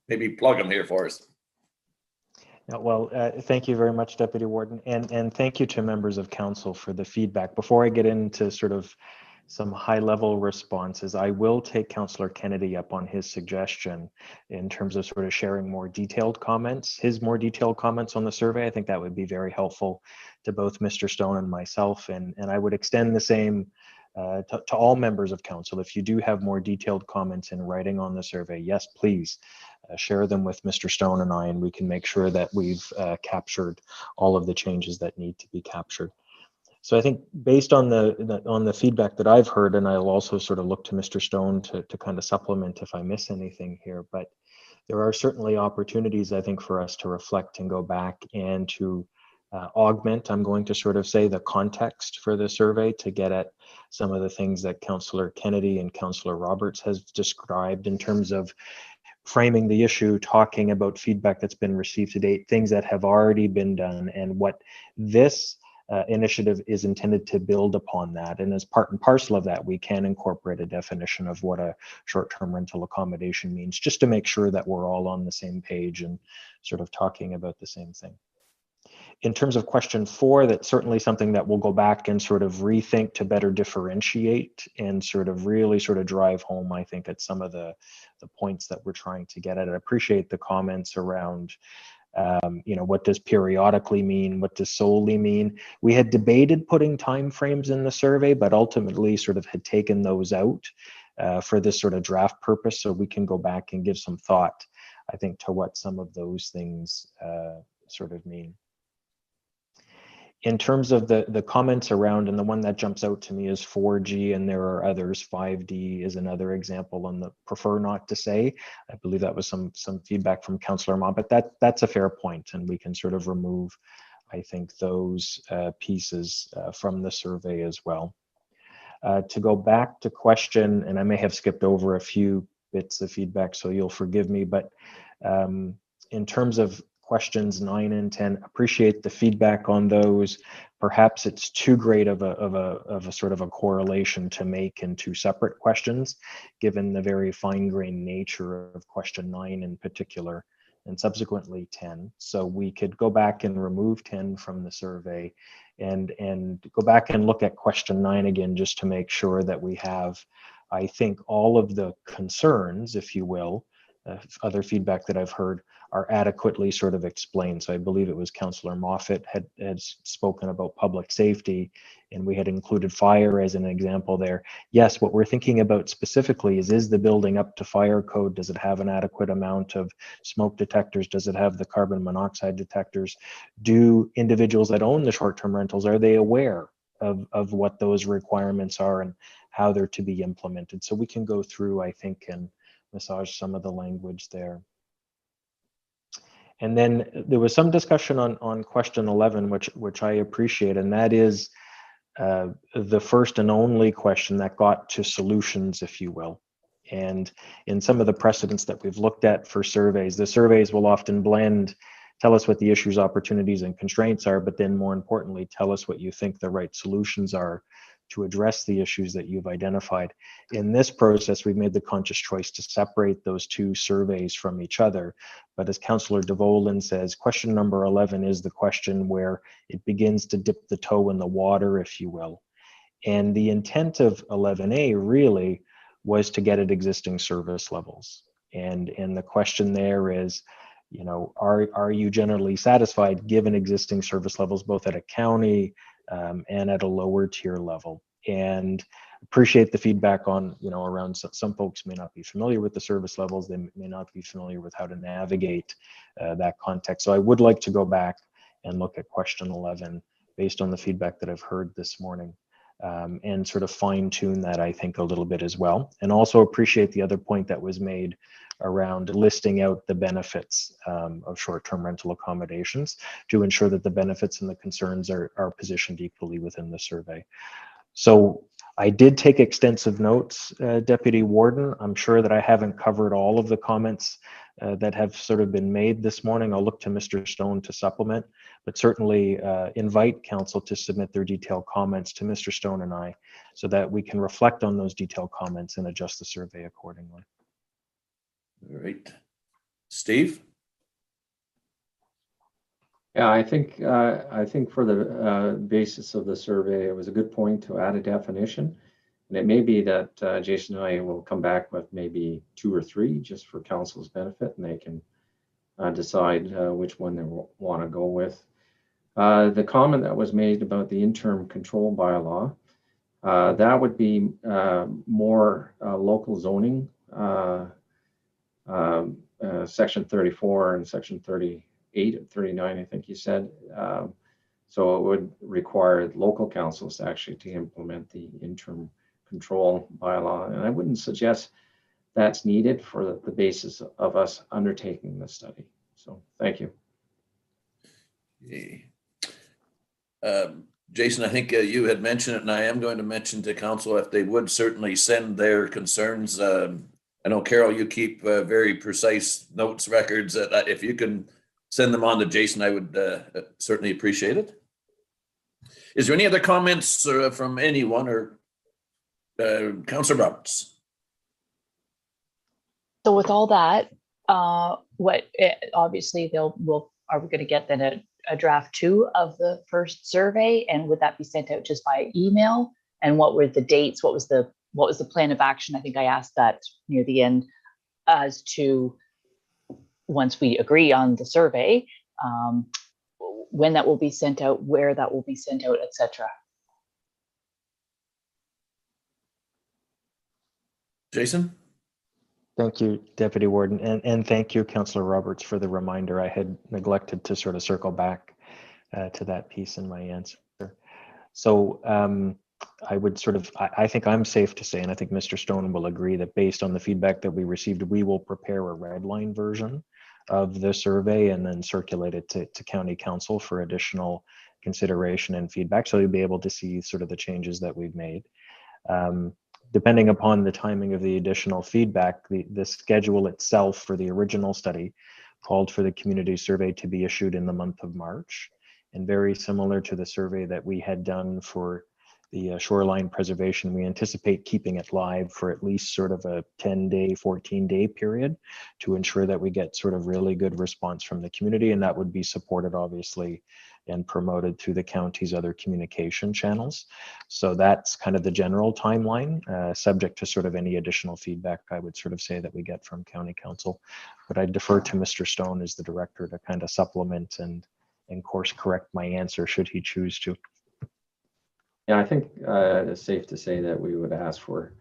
maybe plug them here for us. Yeah, well, thank you very much, Deputy Warden, and thank you to members of council for the feedback. Before I get into sort of some high-level responses, I will take Councillor Kennedy up on his suggestion in terms of sort of sharing more detailed comments, his more detailed comments on the survey. I think that would be very helpful to both Mr. Stone and myself, and I would extend the same to all members of council. If you do have more detailed comments in writing on the survey, yes, please share them with Mr. Stone and I, and we can make sure that we've captured all of the changes that need to be captured. So I think based on the feedback that I've heard, and I'll also sort of look to Mr. Stone to kind of supplement if I miss anything here, but there are certainly opportunities, I think, for us to reflect and go back and to augment, I'm going to sort of say, the context for the survey to get at some of the things that Councillor Kennedy and Councillor Roberts has described in terms of framing the issue, talking about feedback that's been received to date, things that have already been done, and what this initiative is intended to build upon that. And as part and parcel of that, we can incorporate a definition of what a short-term rental accommodation means, just to make sure that we're all on the same page and sort of talking about the same thing. In terms of question 4, that's certainly something that we'll go back and sort of rethink to better differentiate and sort of really sort of drive home, I think, at some of the points that we're trying to get at. I appreciate the comments around, what does periodically mean? What does solely mean? We had debated putting timeframes in the survey, but ultimately sort of had taken those out for this sort of draft purpose. So we can go back and give some thought, I think, to what some of those things sort of mean. In terms of the comments around, and the one that jumps out to me is 4G, and there are others. 5D is another example on the prefer not to say. I believe that was some feedback from Councillor Ma, but that's a fair point, and we can sort of remove, I think, those pieces from the survey as well. To go back to question, and I may have skipped over a few bits of feedback, so you'll forgive me, but in terms of questions 9 and 10, appreciate the feedback on those. Perhaps it's too great of a sort of a correlation to make in 2 separate questions, given the very fine-grained nature of question 9 in particular, and subsequently 10. So we could go back and remove 10 from the survey and go back and look at question 9 again, just to make sure that we have, I think, all of the concerns, if you will, other feedback that I've heard, are adequately sort of explained. So I believe it was Councillor Moffat had spoken about public safety, and we had included fire as an example there. Yes, what we're thinking about specifically is the building up to fire code? Does it have an adequate amount of smoke detectors? Does it have the carbon monoxide detectors? Do individuals that own the short-term rentals, are they aware of what those requirements are and how they're to be implemented? So we can go through, I think, and massage some of the language there. And then there was some discussion on question 11, which I appreciate, and that is the first and only question that got to solutions, if you will. And in some of the precedents that we've looked at for surveys, the surveys will often blend, tell us what the issues, opportunities, and constraints are, but then more importantly, tell us what you think the right solutions are to address the issues that you've identified. In this process, we've made the conscious choice to separate those 2 surveys from each other. But as Councillor DeVolen says, question number 11 is the question where it begins to dip the toe in the water, if you will. And the intent of 11A really was to get at existing service levels. And the question there is, are you generally satisfied given existing service levels, both at a county and at a lower tier level? And appreciate the feedback on, around some folks may not be familiar with the service levels. They may not be familiar with how to navigate that context. So I would like to go back and look at question 11 based on the feedback that I've heard this morning, and sort of fine tune that, I think, a little bit as well. And also appreciate the other point that was made around listing out the benefits of short-term rental accommodations to ensure that the benefits and the concerns are positioned equally within the survey. So I did take extensive notes, Deputy Warden. I'm sure that I haven't covered all of the comments that have sort of been made this morning. I'll look to Mr. Stone to supplement, but certainly invite council to submit their detailed comments to Mr. Stone and I, so that we can reflect on those detailed comments and adjust the survey accordingly. All right. Steve? Yeah, I think for the basis of the survey, it was a good point to add a definition. And it may be that Jason and I will come back with maybe 2 or 3 just for council's benefit, and they can decide which one they want to go with. The comment that was made about the interim control bylaw, that would be more local zoning, section 34 and section 38 and 39, I think you said. So it would require local councils actually to implement the interim control bylaw. And I wouldn't suggest that's needed for the basis of us undertaking the study. So thank you. Okay. Jason, I think you had mentioned it, and I am going to mention to council if they would certainly send their concerns. I know, Carol, you keep very precise notes records. If you can send them on to Jason, I would certainly appreciate it. Is there any other comments from anyone, or Councillor Roberts? So with all that, obviously are we going to get then a draft 2 of the first survey, and would that be sent out just by email? And what were the dates? What was the plan of action? I think I asked that near the end, as to once we agree on the survey, when that will be sent out, where that will be sent out, etc. Jason? Thank you, Deputy Warden, and thank you, Councillor Roberts, for the reminder. I had neglected to sort of circle back to that piece in my answer. So I would sort of, I think I'm safe to say, and I think Mr. Stone will agree, that based on the feedback that we received, we will prepare a red line version of the survey and then circulate it to County Council for additional consideration and feedback. So you'll be able to see sort of the changes that we've made. Depending upon the timing of the additional feedback, the schedule itself for the original study called for the community survey to be issued in the month of March. And very similar to the survey that we had done for the shoreline preservation, we anticipate keeping it live for at least sort of a 10-day, 14-day period to ensure that we get sort of really good response from the community. And that would be supported, obviously, and promoted through the county's other communication channels. So that's kind of the general timeline, subject to sort of any additional feedback, I would sort of say, that we get from County Council. But I defer to Mr. Stone as the director to kind of supplement and course correct my answer should he choose to. Yeah, I think it's safe to say that we would ask for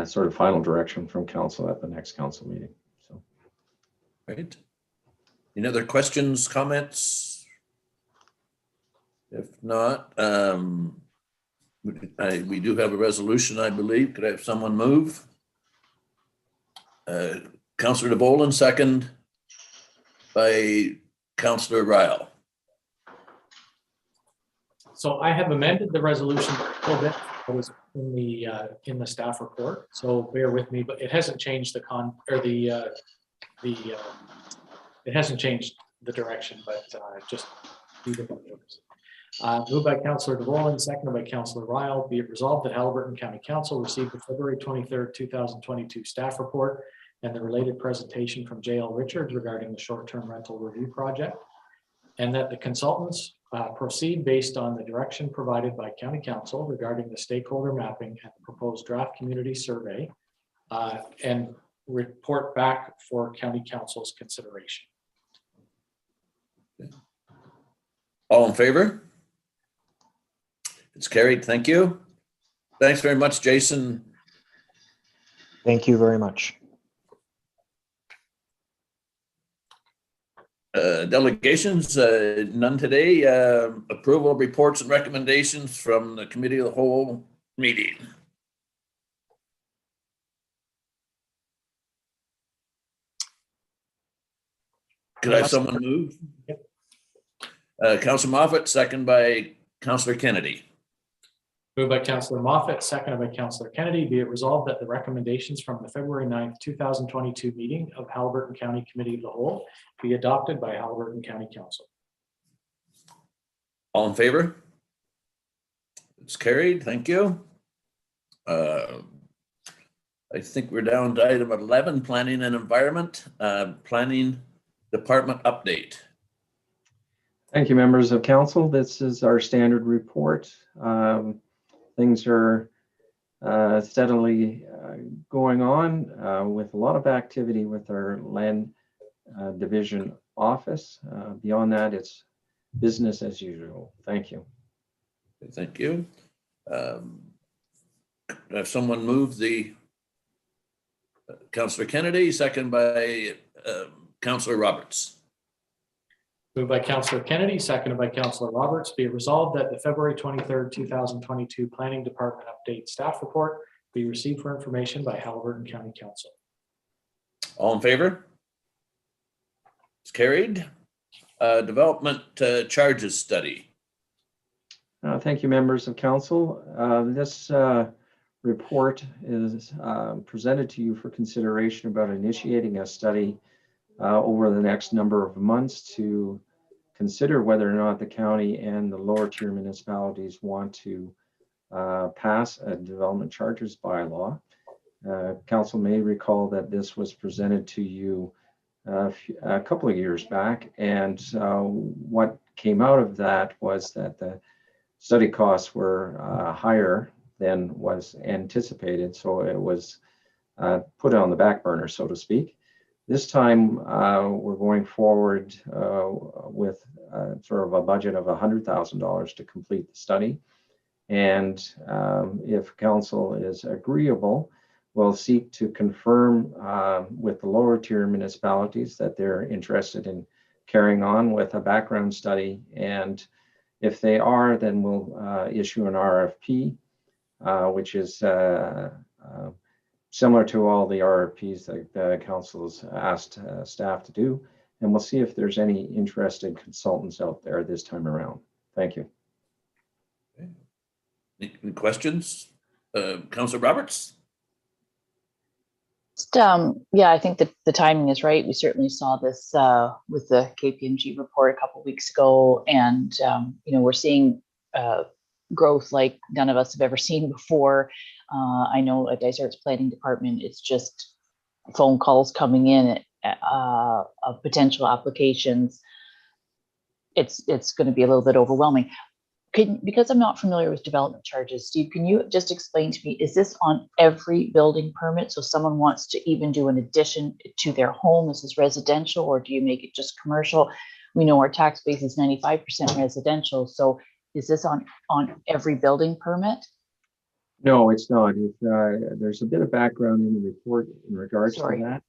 sort of final direction from council at the next council meeting. So, Great. Any other questions, comments? If not, we do have a resolution, I believe. Could I have someone move? Councillor DeBolen, second by Councillor Ryle. So I have amended the resolution a little bit. It was in the staff report, so bear with me, but it hasn't changed it hasn't changed the direction, but just moved by Councillor DeBolen, seconded by Councillor Ryle. Be it resolved that Haliburton County Council received the February 23rd, 2022 staff report and the related presentation from J.L. Richards regarding the short-term rental review project, and that the consultants proceed based on the direction provided by County Council regarding the stakeholder mapping and the proposed draft community survey, and report back for County Council's consideration. All in favor? It's carried. Thank you. Thanks very much, Jason. Thank you very much. Delegations, none today. Approval of reports and recommendations from the committee of the whole meeting. Could I have someone move? Yep. Councillor Moffat, second by Councillor Kennedy. Moved by Councillor Moffat, seconded by Councillor Kennedy. Be it resolved that the recommendations from the February 9th, 2022 meeting of Haliburton County Committee of the Whole be adopted by Haliburton County Council. All in favor? It's carried. Thank you. I think we're down to item 11, planning and environment, planning department update. thank you, members of council. This is our standard report. Things are steadily going on with a lot of activity with our land division office. Beyond that, it's business as usual. Thank you. Thank you. Have someone move the Councillor Kennedy, second by Councillor Roberts. Moved by Councillor Kennedy, seconded by Councillor Roberts. Be it resolved that the February 23rd, 2022 Planning Department Update Staff Report be received for information by Haliburton County Council. All in favor? It's carried. Development charges study. Thank you, members of council. This report is presented to you for consideration about initiating a study over the next number of months to consider whether or not the county and the lower tier municipalities want to pass a development charges bylaw. Council may recall that this was presented to you a couple of years back, and what came out of that was that the study costs were higher than was anticipated, so it was put on the back burner, so to speak. This time, we're going forward with sort of a budget of $100,000 to complete the study. And if council is agreeable, we'll seek to confirm with the lower tier municipalities that they're interested in carrying on with a background study. And if they are, then we'll issue an RFP, which is similar to all the RFPs that the council's asked staff to do. And we'll see if there's any interested consultants out there this time around. Thank you. Any questions? Councillor Roberts? Just, yeah, I think that the timing is right. We certainly saw this with the KPMG report a couple of weeks ago, and we're seeing growth like none of us have ever seen before. I know at Dysert's planning department, it's just phone calls coming in of potential applications. It's going to be a little bit overwhelming. Because I'm not familiar with development charges, Steve, can you just explain to me, is this on every building permit? So someone wants to even do an addition to their home, this is residential, or do you make it just commercial? We know our tax base is 95% residential. So is this on every building permit? No, it's not. There's a bit of background in the report in regards to that.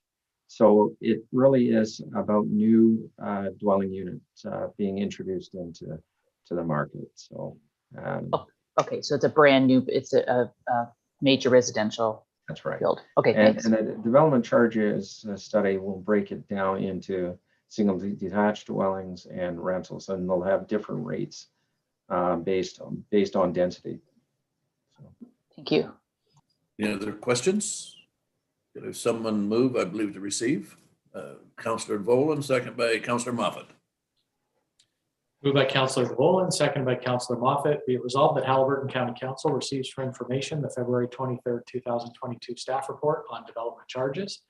So it really is about new dwelling units being introduced into the market. So okay, so it's a brand new, it's a major residential. That's right. Build. Okay, and thanks. the development charges study will break it down into single detached dwellings and rentals, and they'll have different rates based on density. So. Thank you. Any other questions? If someone move, I believe, to receive. Councillor Volan, second by Councillor Moffat. Moved by Councillor Volan, seconded by Councillor Moffat. Be it resolved that Haliburton County Council receives for information the February 23rd, 2022 staff report on development charges.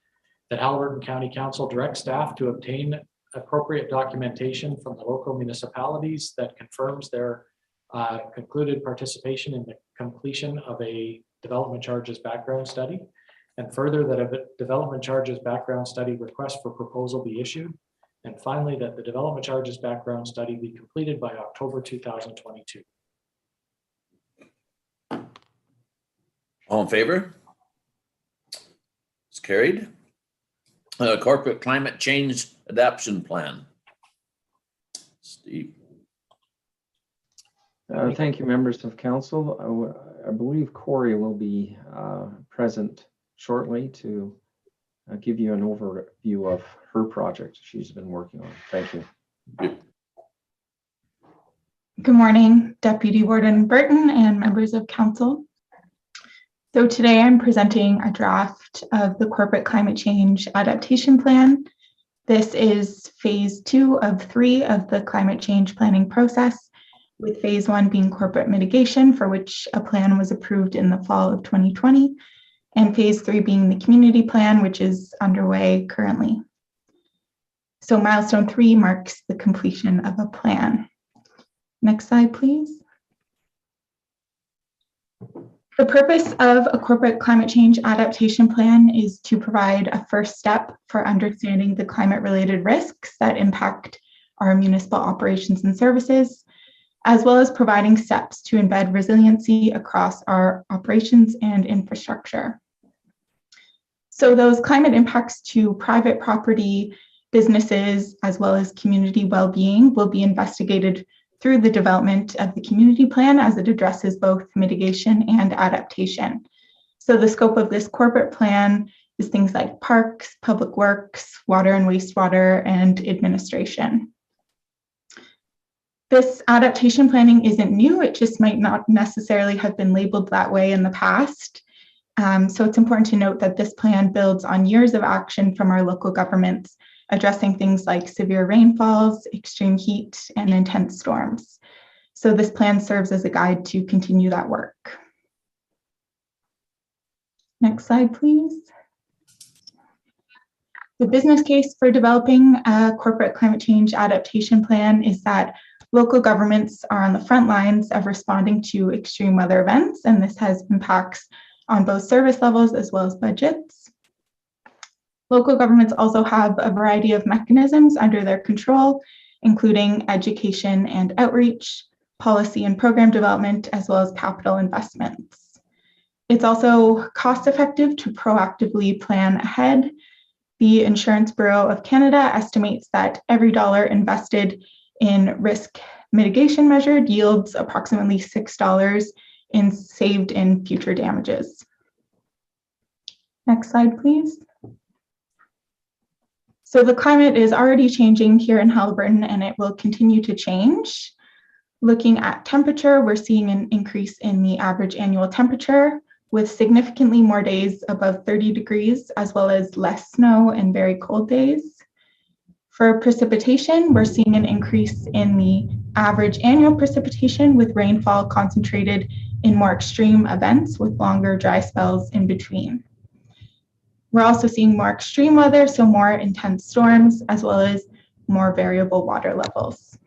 That Haliburton County Council directs staff to obtain appropriate documentation from the local municipalities that confirms their concluded participation in the completion of a development charges background study. And further, that a development charges background study request for proposal be issued. And finally, that the development charges background study be completed by October 2022. All in favor? It's carried. Corporate climate change adaptation plan. Steve. Thank you, members of council. I believe Corey will be present shortly to give you an overview of her project she's been working on. Thank you. Good morning, Deputy Warden Burton and members of council. So today I'm presenting a draft of the Corporate Climate Change Adaptation Plan. This is phase 2 of 3 of the climate change planning process, with phase 1 being corporate mitigation, for which a plan was approved in the fall of 2020, and phase 3 being the community plan, which is underway currently. So milestone 3 marks the completion of a plan. Next slide, please. The purpose of a corporate climate change adaptation plan is to provide a first step for understanding the climate-related risks that impact our municipal operations and services, as well as providing steps to embed resiliency across our operations and infrastructure. So those climate impacts to private property, businesses, as well as community well-being will be investigated through the development of the community plan, as it addresses both mitigation and adaptation. So the scope of this corporate plan is things like parks, public works, water and wastewater, and administration. This adaptation planning isn't new, it just might not necessarily have been labeled that way in the past. So it's important to note that this plan builds on years of action from our local governments, addressing things like severe rainfalls, extreme heat, and intense storms. So this plan serves as a guide to continue that work. Next slide, please. The business case for developing a corporate climate change adaptation plan is that Local governments are on the front lines of responding to extreme weather events, and this has impacts on both service levels as well as budgets. Local governments also have a variety of mechanisms under their control, including education and outreach, policy and program development, as well as capital investments. It's also cost-effective to proactively plan ahead. The Insurance Bureau of Canada estimates that every dollar invested in risk mitigation measured yields approximately $6 saved in future damages. Next slide, please. So the climate is already changing here in Haliburton, and it will continue to change. Looking at temperature, we're seeing an increase in the average annual temperature, with significantly more days above 30 degrees, as well as less snow and very cold days. For precipitation, we're seeing an increase in the average annual precipitation, with rainfall concentrated in more extreme events with longer dry spells in between. We're also seeing more extreme weather, so more intense storms, as well as more variable water levels.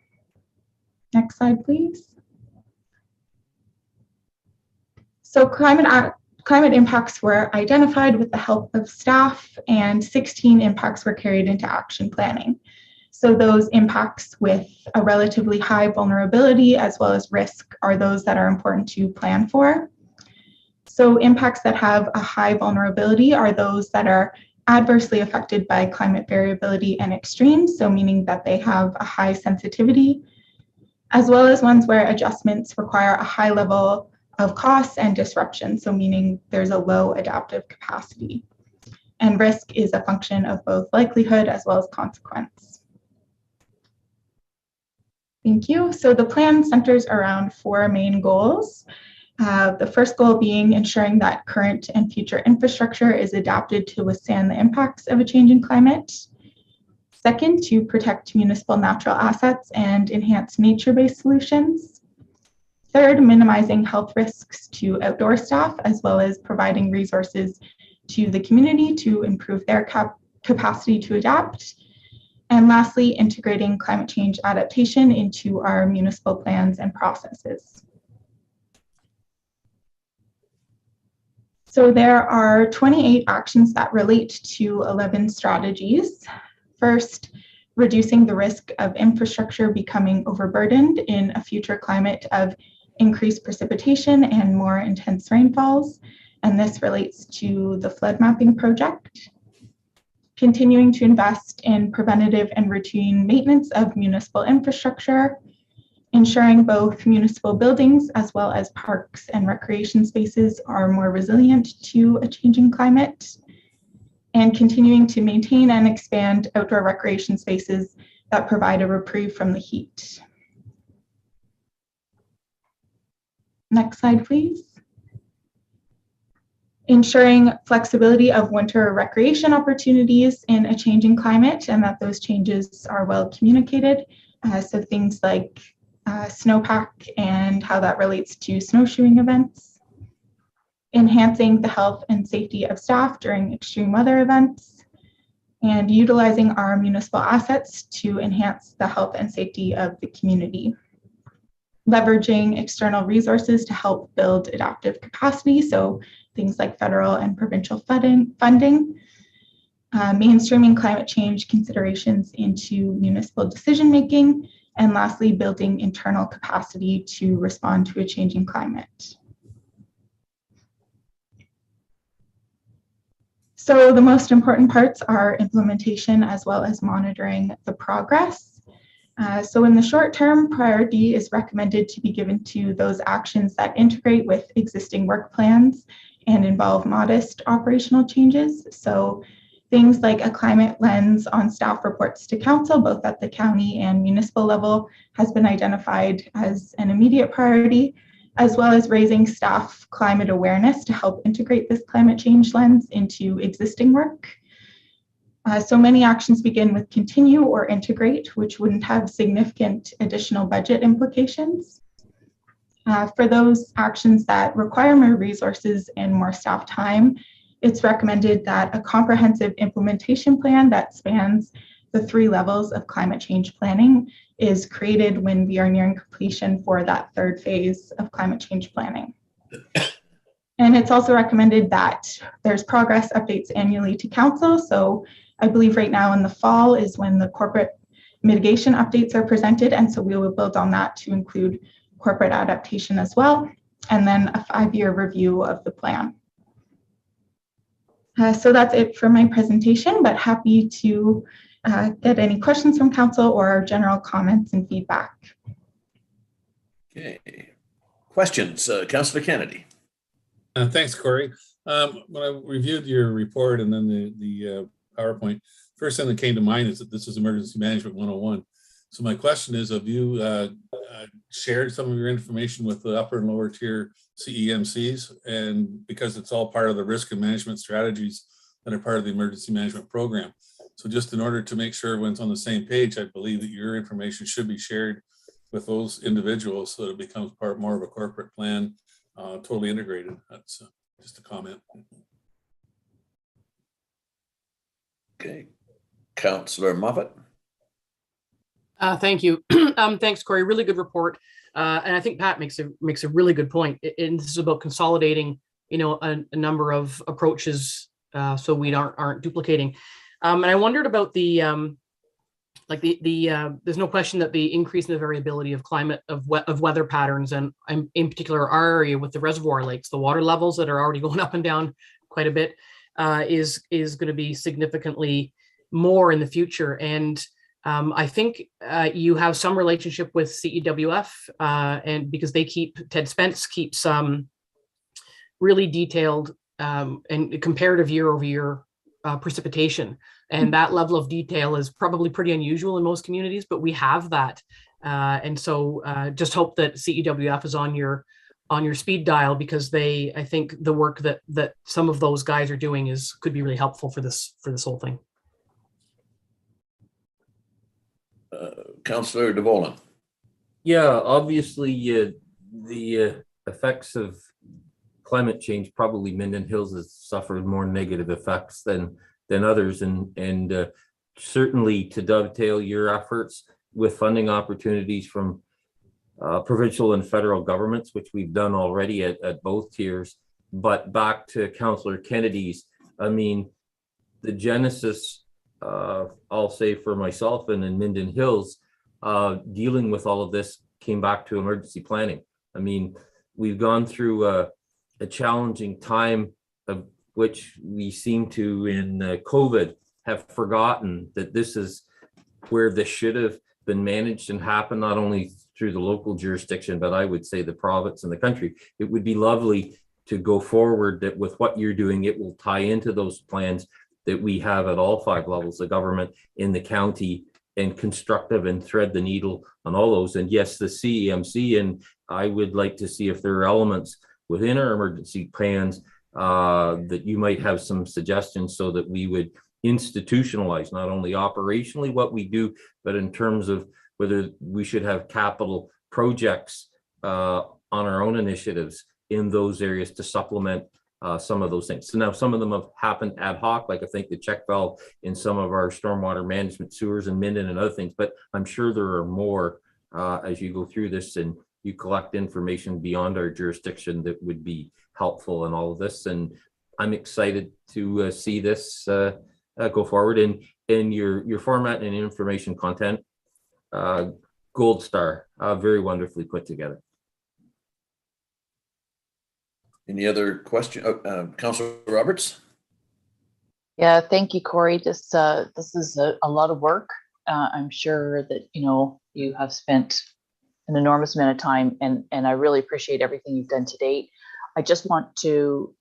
Next slide, please. So climate impacts were identified with the help of staff, and 16 impacts were carried into action planning. So those impacts with a relatively high vulnerability as well as risk are those that are important to plan for. So impacts that have a high vulnerability are those that are adversely affected by climate variability and extremes, so meaning that they have a high sensitivity, as well as ones where adjustments require a high level of costs and disruption, so meaning there's a low adaptive capacity. And risk is a function of both likelihood as well as consequence. Thank you. So the plan centers around 4 main goals. The first goal being ensuring that current and future infrastructure is adapted to withstand the impacts of a changing climate. Second, to protect municipal natural assets and enhance nature-based solutions. Third, minimizing health risks to outdoor staff, as well as providing resources to the community to improve their capacity to adapt. And lastly, integrating climate change adaptation into our municipal plans and processes. So there are 28 actions that relate to 11 strategies. First, reducing the risk of infrastructure becoming overburdened in a future climate of increased precipitation and more intense rainfalls. And this relates to the flood mapping project. Continuing to invest in preventative and routine maintenance of municipal infrastructure. Ensuring both municipal buildings as well as parks and recreation spaces are more resilient to a changing climate, and continuing to maintain and expand outdoor recreation spaces that provide a reprieve from the heat. Next slide, please. Ensuring flexibility of winter recreation opportunities in a changing climate, and that those changes are well communicated. So things like snowpack and how that relates to snowshoeing events, enhancing the health and safety of staff during extreme weather events, and utilizing our municipal assets to enhance the health and safety of the community. Leveraging external resources to help build adaptive capacity, so things like federal and provincial funding, mainstreaming climate change considerations into municipal decision-making, and lastly, building internal capacity to respond to a changing climate. So the most important parts are implementation as well as monitoring the progress. So in the short term, priority is recommended to be given to those actions that integrate with existing work plans and involve modest operational changes. So things like a climate lens on staff reports to council, both at the county and municipal level, has been identified as an immediate priority, as well as raising staff climate awareness to help integrate this climate change lens into existing work. So many actions begin with continue or integrate, which wouldn't have significant additional budget implications. For those actions that require more resources and more staff time, it's recommended that a comprehensive implementation plan that spans the 3 levels of climate change planning is created when we are nearing completion for that third phase of climate change planning. And it's also recommended that there's progress updates annually to council. So I believe right now in the fall is when the corporate mitigation updates are presented. And so we will build on that to include corporate adaptation as well. And then a 5-year review of the plan. So that's it for my presentation, but happy to get any questions from council or general comments and feedback. Okay. Questions, Councillor Kennedy. Thanks, Corey. When I reviewed your report and then the PowerPoint, first thing that came to mind is that this is Emergency Management 101. So my question is, have you shared some of your information with the upper and lower tier CEMCs? And because it's all part of the risk and management strategies that are part of the Emergency Management Program. So just in order to make sure everyone's on the same page, I believe that your information should be shared with those individuals so that it becomes more of a corporate plan, totally integrated. That's just a comment. Okay. Councillor Moffat. Thank you. Thanks, Corey. Really good report. And I think Pat makes a really good point. And this is about consolidating, a number of approaches so we aren't duplicating. And I wondered about the there's no question that the increase in the variability of climate of weather patterns, and in particular our area with the reservoir lakes, the water levels that are already going up and down quite a bit, is going to be significantly more in the future. And I think you have some relationship with CEWF, and because Ted Spence keeps really detailed and comparative year-over-year precipitation. And that level of detail is probably pretty unusual in most communities, but we have that. And so just hope that CEWF is on your speed dial, because I think the work that some of those guys are doing could be really helpful for this whole thing. Councillor DeVolen. Yeah, obviously the effects of climate change, probably Minden Hills has suffered more negative effects than others, and certainly to dovetail your efforts with funding opportunities from provincial and federal governments, which we've done already at both tiers. But back to Councillor Kennedy's, I mean, the genesis, I'll say for myself and in Minden Hills, dealing with all of this came back to emergency planning. I mean, we've gone through a challenging time of which we seem to in COVID have forgotten that this is where this should have been managed and happened, not only through the local jurisdiction, but I would say the province and the country. It would be lovely to go forward that with what you're doing, it will tie into those plans that we have at all 5 levels of government in the county, and constructive and thread the needle on all those. And yes, the CEMC, and I would like to see if there are elements within our emergency plans that you might have some suggestions so that we would institutionalize not only operationally what we do, but in terms of whether we should have capital projects on our own initiatives in those areas to supplement some of those things. So now some of them have happened ad hoc, like I think the check valve in some of our stormwater management sewers and Minden and other things, but I'm sure there are more as you go through this and you collect information beyond our jurisdiction that would be helpful in all of this. And I'm excited to see this go forward in your format and information content. Gold star, very wonderfully put together. Any other question? Councillor Roberts? Yeah, thank you, Corey. This is a lot of work. I'm sure that you have spent an enormous amount of time, and I really appreciate everything you've done to date. I just want to,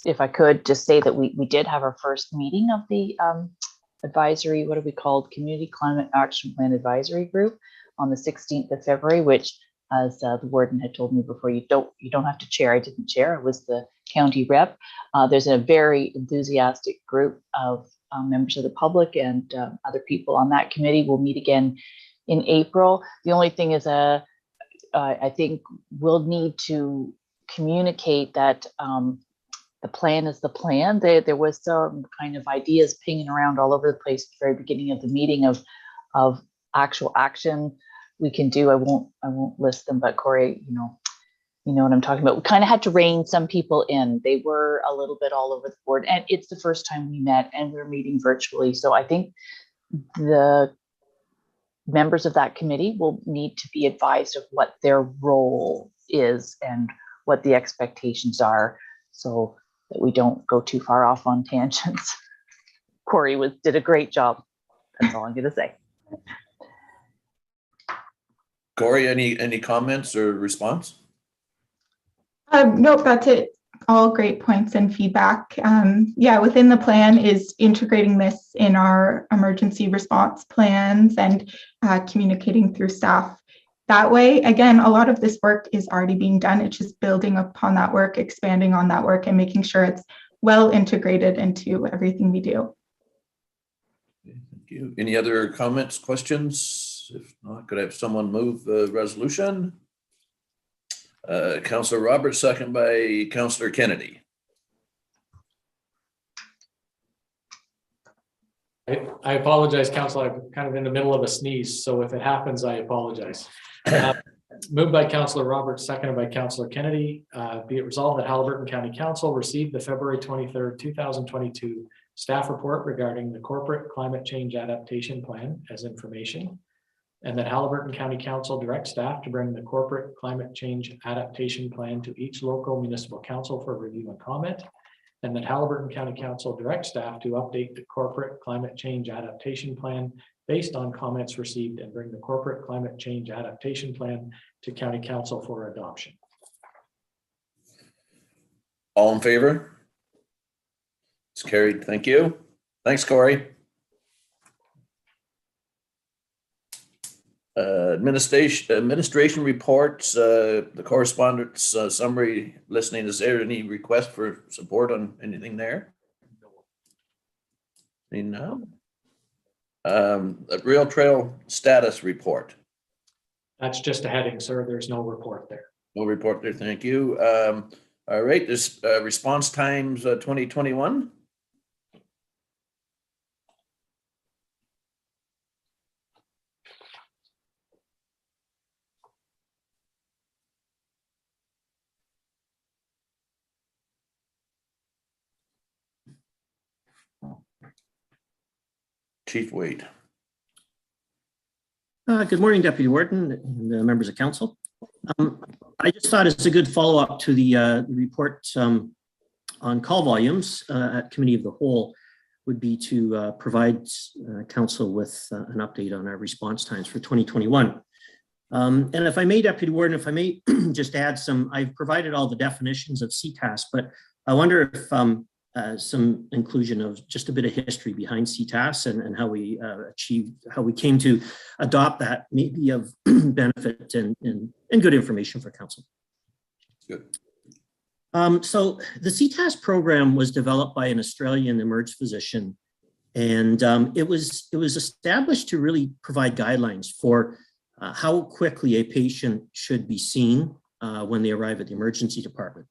if I could, just say that we did have our first meeting of the advisory, what are we called, Community Climate Action Plan Advisory Group on the 16th of February, which, as the warden had told me before, you don't have to chair. I didn't chair. I was the county rep. There's a very enthusiastic group of members of the public and other people on that committee. We'll meet again in April. The only thing is, I think we'll need to communicate that the plan is the plan. There was some kind of ideas pinging around all over the place at the very beginning of the meeting of actual action we can do. I won't list them, but Corey, you know what I'm talking about. We kind of had to rein some people in. They were a little bit all over the board, and it's the first time we met, and we're meeting virtually. So I think the members of that committee will need to be advised of what their role is and what the expectations are, so that we don't go too far off on tangents. Corey did a great job. That's all I'm going to say. Corey, any comments or response? Nope, that's it. All great points and feedback. Yeah, within the plan is integrating this in our emergency response plans and communicating through staff. That way, again, a lot of this work is already being done. It's just building upon that work, expanding on that work, and making sure it's well integrated into everything we do. Thank you. Any other comments, questions? If not, could I have someone move the resolution? Councillor Roberts, second by Councillor Kennedy. I apologize, Council. I'm kind of in the middle of a sneeze, so if it happens, I apologize. Moved by Councillor Roberts, seconded by Councillor Kennedy. Be it resolved that Haliburton County Council received the February 23rd, 2022 staff report regarding the corporate climate change adaptation plan as information, and that Haliburton County Council directs staff to bring the corporate climate change adaptation plan to each local municipal council for review and comment, and that Haliburton County Council directs staff to update the corporate climate change adaptation plan based on comments received and bring the corporate climate change adaptation plan to County Council for adoption. All in favor? It's carried. Thank you. Thanks, Corey. Administration reports, the correspondence summary listening. Is there any request for support on anything there? No. A rail trail status report. That's just a heading, sir. There's no report there. No report there. Thank you. All right. This response times 2021. Chief Wade. Good morning, Deputy Warden and members of council. I just thought it's a good follow-up to the report on call volumes at Committee of the Whole would be to provide council with an update on our response times for 2021. And if I may, Deputy Warden, if I may just add some, I've provided all the definitions of Ctas, but I wonder if some inclusion of just a bit of history behind Ctas and how we how we came to adopt that may be of benefit and good information for council. Good. So the Ctas program was developed by an Australian emerged physician, and it was established to really provide guidelines for how quickly a patient should be seen when they arrive at the emergency department.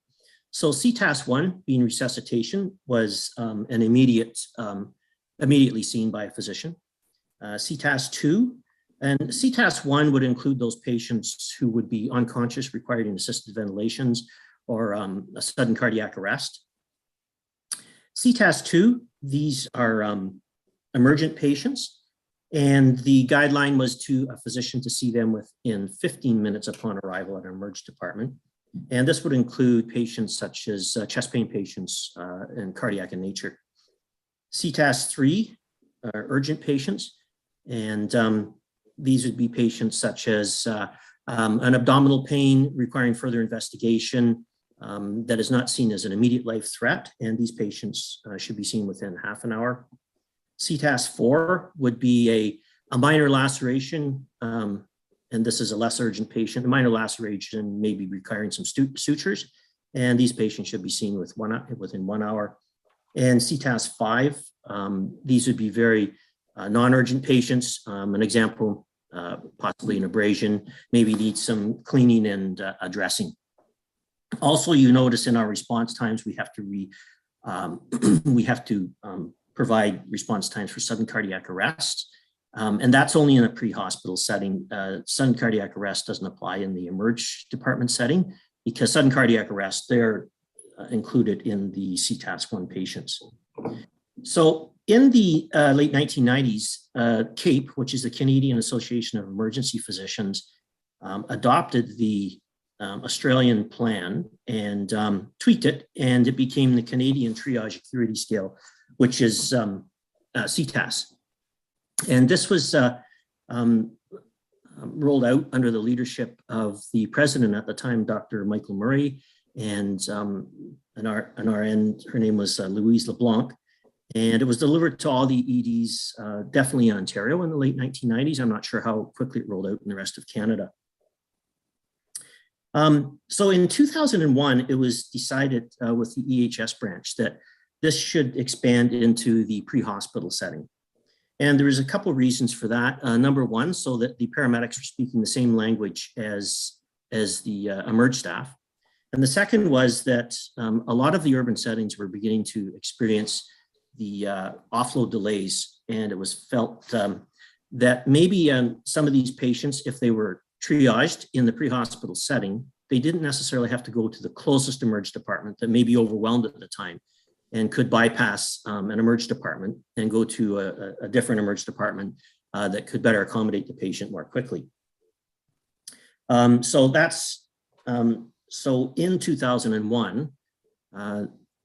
So Ctas 1, being resuscitation, was an immediately seen by a physician. Ctas 2, and Ctas 1 would include those patients who would be unconscious, requiring assisted ventilations or a sudden cardiac arrest. Ctas 2, these are emergent patients, and the guideline was to a physician to see them within 15 minutes upon arrival at an emergency department. And this would include patients such as chest pain patients and cardiac in nature. Ctas 3 are urgent patients, and these would be patients such as an abdominal pain requiring further investigation that is not seen as an immediate life threat, and these patients should be seen within half an hour. Ctas 4 would be a minor laceration, and this is a less urgent patient. A minor laceration may be requiring some sutures, and these patients should be seen within 1 hour. And Ctas 5, these would be very non-urgent patients. An example, possibly an abrasion, maybe needs some cleaning and dressing. Also, you notice in our response times, we have to provide response times for sudden cardiac arrest And that's only in a pre-hospital setting. Sudden cardiac arrest doesn't apply in the emerge department setting because sudden cardiac arrest, they're included in the Ctas 1 patients. So in the late 1990s, CAPE, which is the Canadian Association of Emergency Physicians, adopted the Australian plan and tweaked it, and it became the Canadian Triage Acuity Scale, which is Ctas. And this was rolled out under the leadership of the president at the time, Dr. Michael Murray, and on our end, her name was Louise LeBlanc. And it was delivered to all the EDs, definitely in Ontario in the late 1990s. I'm not sure how quickly it rolled out in the rest of Canada. So in 2001, it was decided with the EHS branch that this should expand into the pre-hospital setting. And there was a couple of reasons for that. Number one, so that the paramedics were speaking the same language as the emerge staff. And the second was that a lot of the urban settings were beginning to experience the offload delays. And it was felt that maybe some of these patients, if they were triaged in the pre-hospital setting, they didn't necessarily have to go to the closest emerge department that may be overwhelmed at the time and could bypass an emerge department and go to a different emerge department that could better accommodate the patient more quickly. So in 2001,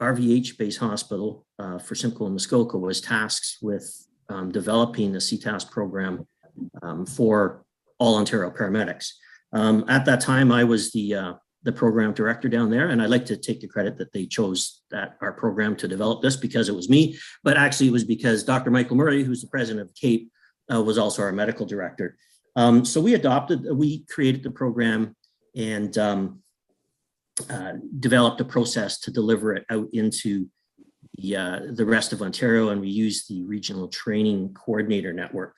RVH-based hospital for Simcoe and Muskoka was tasked with developing the Ctas program for all Ontario paramedics. At that time, I was the program director down there, and I'd like to take the credit that they chose our program to develop this because it was me, but actually it was because Dr. Michael Murray, who's the president of CAPE, was also our medical director. So we created the program and developed a process to deliver it out into the rest of Ontario, and we used the regional training coordinator network.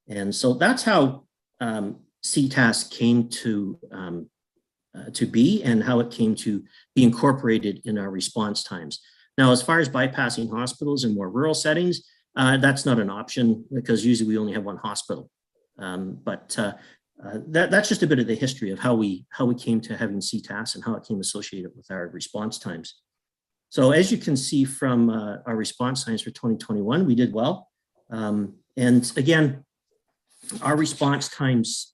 And so that's how Ctas came to be and how it came to be incorporated in our response times. Now, as far as bypassing hospitals in more rural settings, that's not an option because usually we only have one hospital. That's just a bit of the history of how we came to having Ctas and how it came associated with our response times. So as you can see from our response times for 2021, we did well. And again, our response times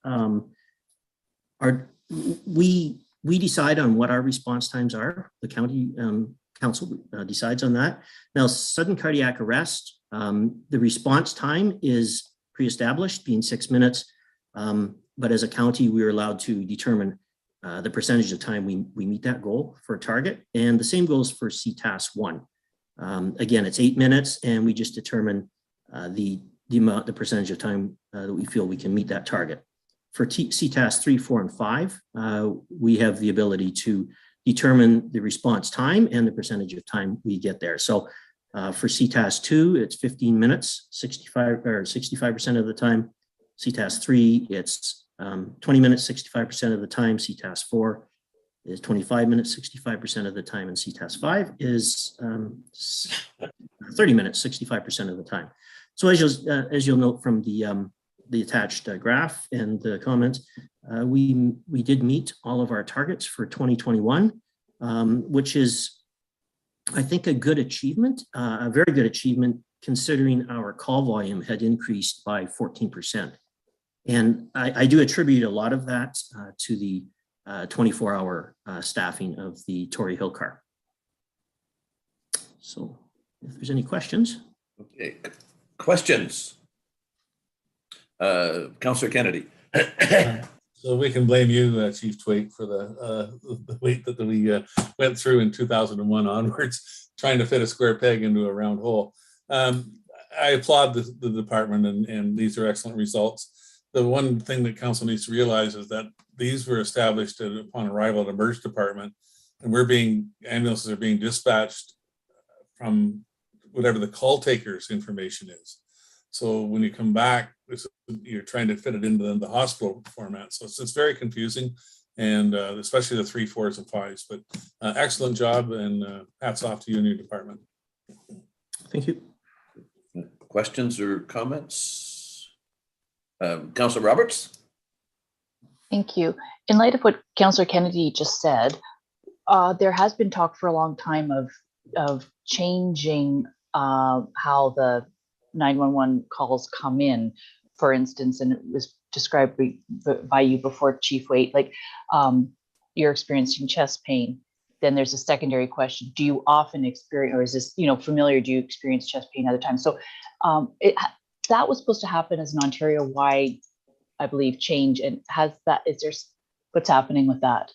we decide on what our response times are. The county council decides on that. Now, sudden cardiac arrest, the response time is pre-established, being 6 minutes. But as a county, we are allowed to determine the percentage of time we meet that goal for a target. And the same goes for Ctas 1. Again, it's 8 minutes, and we just determine the percentage of time that we feel we can meet that target. For Ctas 3, 4, and 5, we have the ability to determine the response time and the percentage of time we get there. So for Ctas 2, it's 15 minutes, 65% of the time. Ctas 3, it's 20 minutes, 65% of the time. Ctas 4 is 25 minutes, 65% of the time. And Ctas 5 is 30 minutes, 65% of the time. So as you'll note from the attached graph and the comments, we did meet all of our targets for 2021, which is, I think, a good achievement, a very good achievement, considering our call volume had increased by 14%. And I do attribute a lot of that to the 24-hour staffing of the Tory Hill car. So if there's any questions. Okay, questions? Councillor Kennedy. So we can blame you, Chief Twait, for the wait that we went through in 2001 onwards, trying to fit a square peg into a round hole. I applaud the department, and these are excellent results. The one thing that council needs to realize is that these were established upon arrival at emerge department, and ambulances are being dispatched from whatever the call taker's information is. So when you come back, you're trying to fit it into the hospital format. So it's very confusing, and especially the 3, 4s, and 5s. But excellent job, and hats off to you and your department. Thank you. Questions or comments? Councillor Roberts? Thank you. In light of what Councillor Kennedy just said, there has been talk for a long time of changing how the 911 calls come in, for instance, and it was described by you before, Chief Waite, like you're experiencing chest pain. Then there's a secondary question: do you often experience, or is this familiar? Do you experience chest pain other times? So that was supposed to happen as an Ontario-wide, I believe, change. And what's happening with that?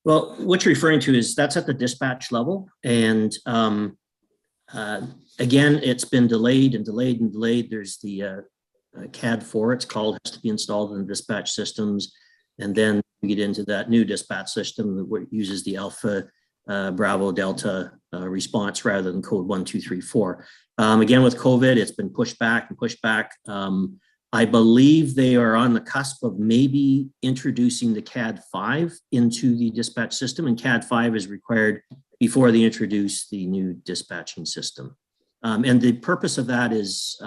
Well, what you're referring to is that's at the dispatch level. And again, it's been delayed and delayed and delayed. There's the CAD 4, it's called, has to be installed in the dispatch systems. And then we get into that new dispatch system that uses the Alpha Bravo Delta response rather than code 1234. Again, with COVID, it's been pushed back and pushed back. I believe they are on the cusp of maybe introducing the CAD 5 into the dispatch system, and CAD 5 is required before they introduce the new dispatching system. And the purpose of that is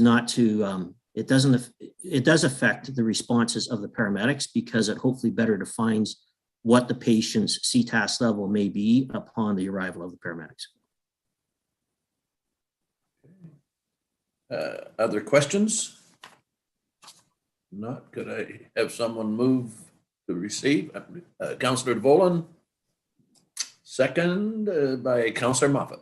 not to, it does affect the responses of the paramedics, because it hopefully better defines what the patient's Ctas level may be upon the arrival of the paramedics. Other questions? Not, could I have someone move to receive? Councillor Dvolan, second by Councillor Moffat.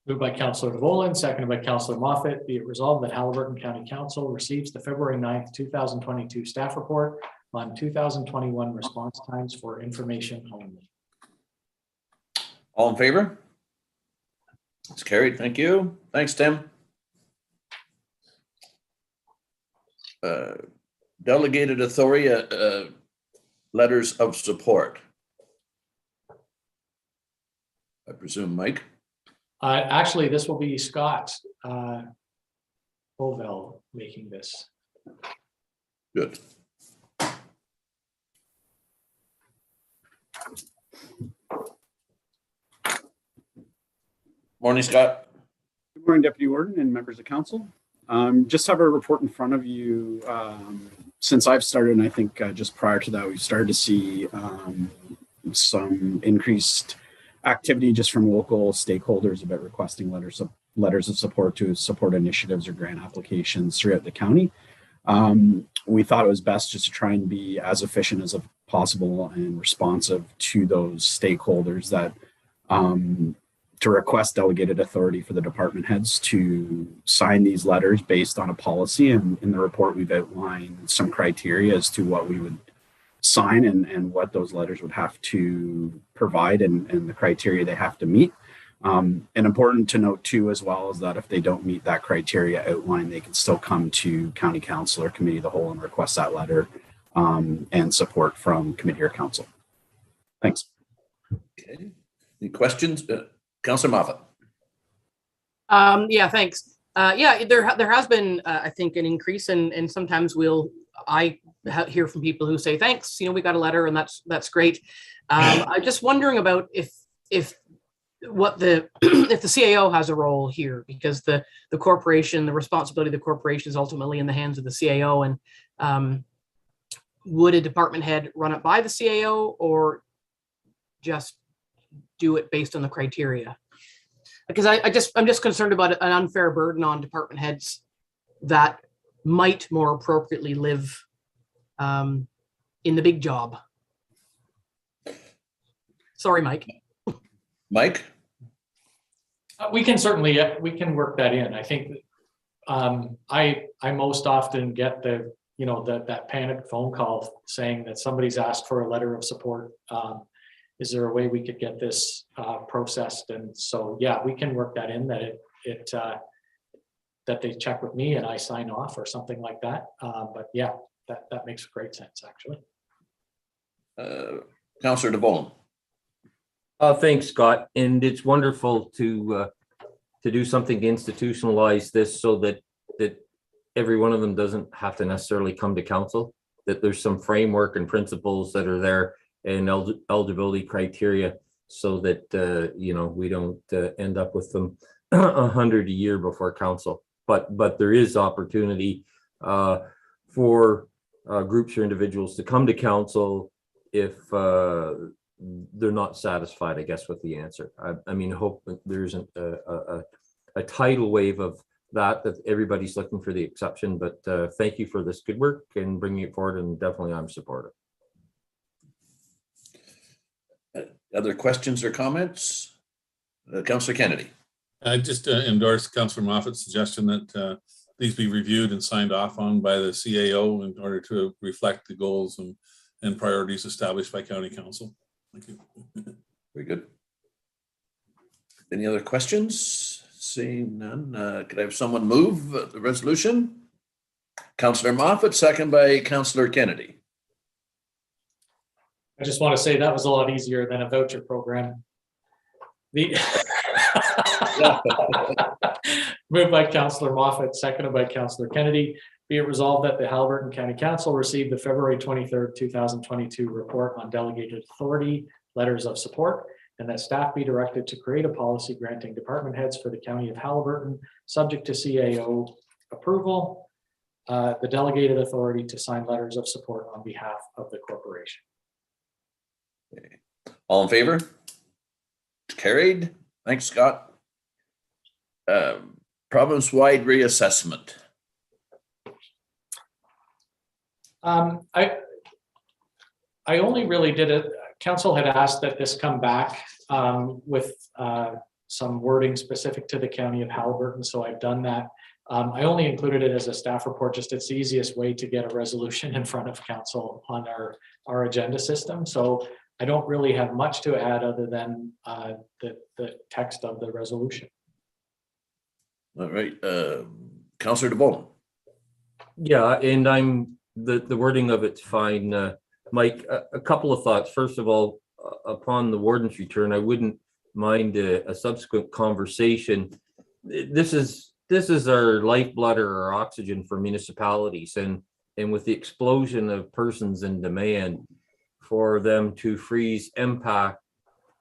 Moved by Councillor Dvolan, seconded by Councillor Moffat. Be it resolved that Haliburton County Council receives the February 9th, 2022 staff report on 2021 response times for information only. All in favor? It's carried. Thank you. Thanks, Tim. Delegated authority letters of support. I presume Mike. Actually, this will be Scott Bovell making this. Good. Morning, Scott. Good morning, Deputy Warden and members of council. Just have a report in front of you. Since I've started, and I think just prior to that, we've started to see some increased activity just from local stakeholders about requesting letters of support to support initiatives or grant applications throughout the county. We thought it was best just to try and be as efficient as possible and responsive to those stakeholders that to request delegated authority for the department heads to sign these letters based on a policy. And in the report, we've outlined some criteria as to what we would sign and what those letters would have to provide and the criteria they have to meet. And important to note too, as well, is that if they don't meet that criteria outlined, they can still come to county council or committee of the whole and request that letter and support from committee or council. Thanks. Okay. Any questions? Councillor Moffat. Yeah, thanks. Yeah, there has been, I think, an increase, and sometimes I hear from people who say, thanks, we got a letter and that's great. I'm just wondering about if what the if the CAO has a role here, because the corporation, the responsibility of the corporation is ultimately in the hands of the CAO, and would a department head run it by the CAO or just do it based on the criteria? Because I'm just concerned about an unfair burden on department heads that might more appropriately live in the big job. Sorry, Mike. Mike? We can certainly, we can work that in. I think I most often get that panicked phone call saying that somebody's asked for a letter of support. Is there a way we could get this processed? And so, yeah, we can work that in, that that they check with me and I sign off or something like that. But yeah, that makes great sense, actually. Councillor Dvolan. Thanks, Scott. And it's wonderful to do something to institutionalize this so that every one of them doesn't have to necessarily come to council, that there's some framework and principles that are there and eligibility criteria so that, we don't end up with them 100 a year before council. but there is opportunity for groups or individuals to come to council if they're not satisfied, I guess, with the answer. I mean, hope that there isn't a tidal wave of that everybody's looking for the exception, but thank you for this good work and bringing it forward, and definitely I'm supportive. Other questions or comments? Councillor Kennedy. I just endorse Councillor Moffat's suggestion that these be reviewed and signed off on by the CAO in order to reflect the goals and priorities established by County Council. Thank you. Very good. Any other questions? Seeing none, could I have someone move the resolution? Councillor Moffat, second by Councillor Kennedy. I just want to say that was a lot easier than a voucher program. Moved by Councillor Moffat, seconded by Councillor Kennedy. Be it resolved that the Haliburton County Council received the February 23rd, 2022 report on delegated authority letters of support, and that staff be directed to create a policy granting department heads for the County of Haliburton, subject to CAO approval, the delegated authority to sign letters of support on behalf of the corporation. Okay. All in favor? Carried. Thanks, Scott. Province-wide reassessment. I only really did it. Council had asked that this come back with some wording specific to the County of Haliburton, so I've done that. I only included it as a staff report, just it's the easiest way to get a resolution in front of council on our agenda system. So I don't really have much to add other than the text of the resolution. All right, Councillor DeVolen. Yeah, and the wording of it's fine. Mike, a couple of thoughts. First of all, upon the warden's return, I wouldn't mind a subsequent conversation. This is our lifeblood or our oxygen for municipalities, and with the explosion of persons in demand, for them to freeze impact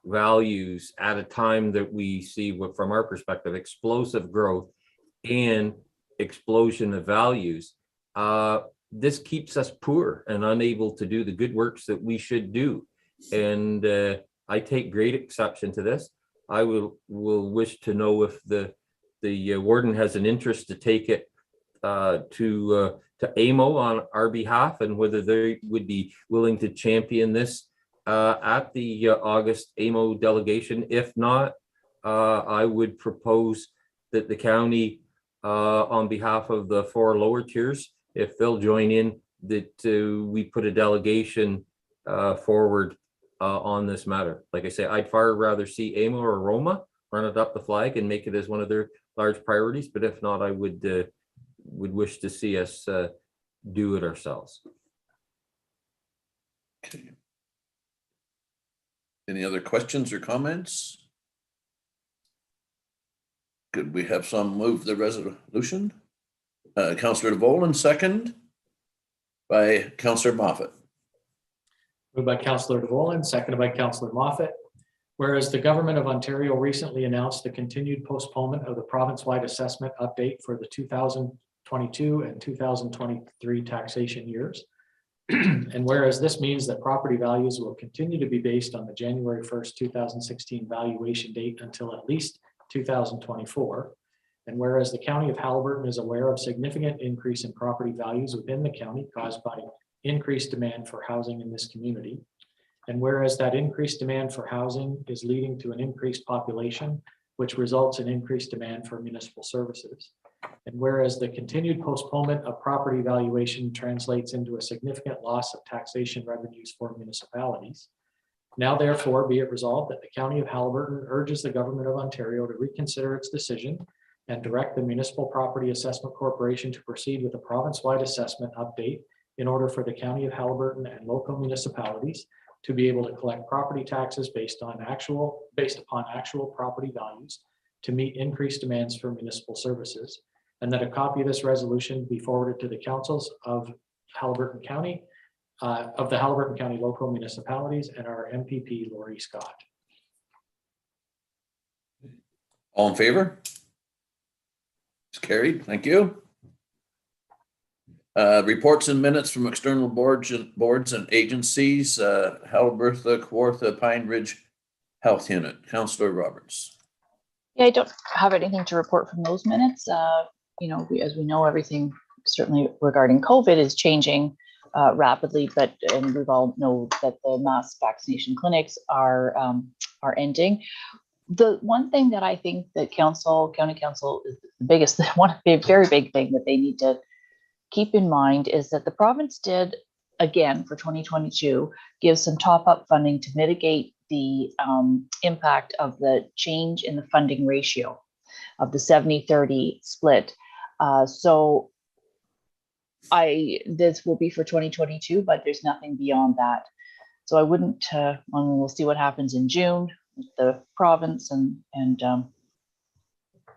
values at a time that we see, from our perspective, explosive growth and explosion of values, this keeps us poor and unable to do the good works that we should do. And I take great exception to this. I will wish to know if the warden has an interest to take it to AMO on our behalf, and whether they would be willing to champion this at the August AMO delegation. If not, I would propose that the county, on behalf of the 4 lower tiers, if they'll join in, that we put a delegation forward on this matter. Like I say, I'd far rather see AMO or Roma run it up the flag and make it as one of their large priorities. But if not, I would wish to see us do it ourselves. Okay. Any other questions or comments? Could we have some move the resolution? Councillor DeVolen, second by Councillor Moffat. Moved by Councillor DeVolen, seconded by Councillor Moffat. Whereas the Government of Ontario recently announced the continued postponement of the province-wide assessment update for the 2022 and 2023 taxation years. And whereas this means that property values will continue to be based on the January 1st, 2016 valuation date until at least 2024. And whereas the County of Haliburton is aware of significant increase in property values within the county caused by increased demand for housing in this community. And whereas that increased demand for housing is leading to an increased population, which results in increased demand for municipal services. And whereas the continued postponement of property valuation translates into a significant loss of taxation revenues for municipalities. Now therefore be it resolved that the County of Haliburton urges the Government of Ontario to reconsider its decision and direct the Municipal Property Assessment Corporation to proceed with a province-wide assessment update in order for the County of Haliburton and local municipalities to be able to collect property taxes based upon actual property values to meet increased demands for municipal services, and that a copy of this resolution be forwarded to the councils of Haliburton County, of the Haliburton County local municipalities and our MPP, Laurie Scott. All in favor? It's carried. Thank you. Reports and minutes from external boards and agencies. Halberta, Kawartha, Pine Ridge Health Unit. Councillor Roberts. Yeah, I don't have anything to report from those minutes. As we know, everything certainly regarding COVID is changing rapidly, and we've all know that the mass vaccination clinics are ending. The one thing that I think that county council is the biggest, one very big thing that they need to keep in mind is that the province did, again, for 2022, give some top-up funding to mitigate the impact of the change in the funding ratio of the 70-30 split. So this will be for 2022, but there's nothing beyond that. So I wouldn't, we'll see what happens in June with the province and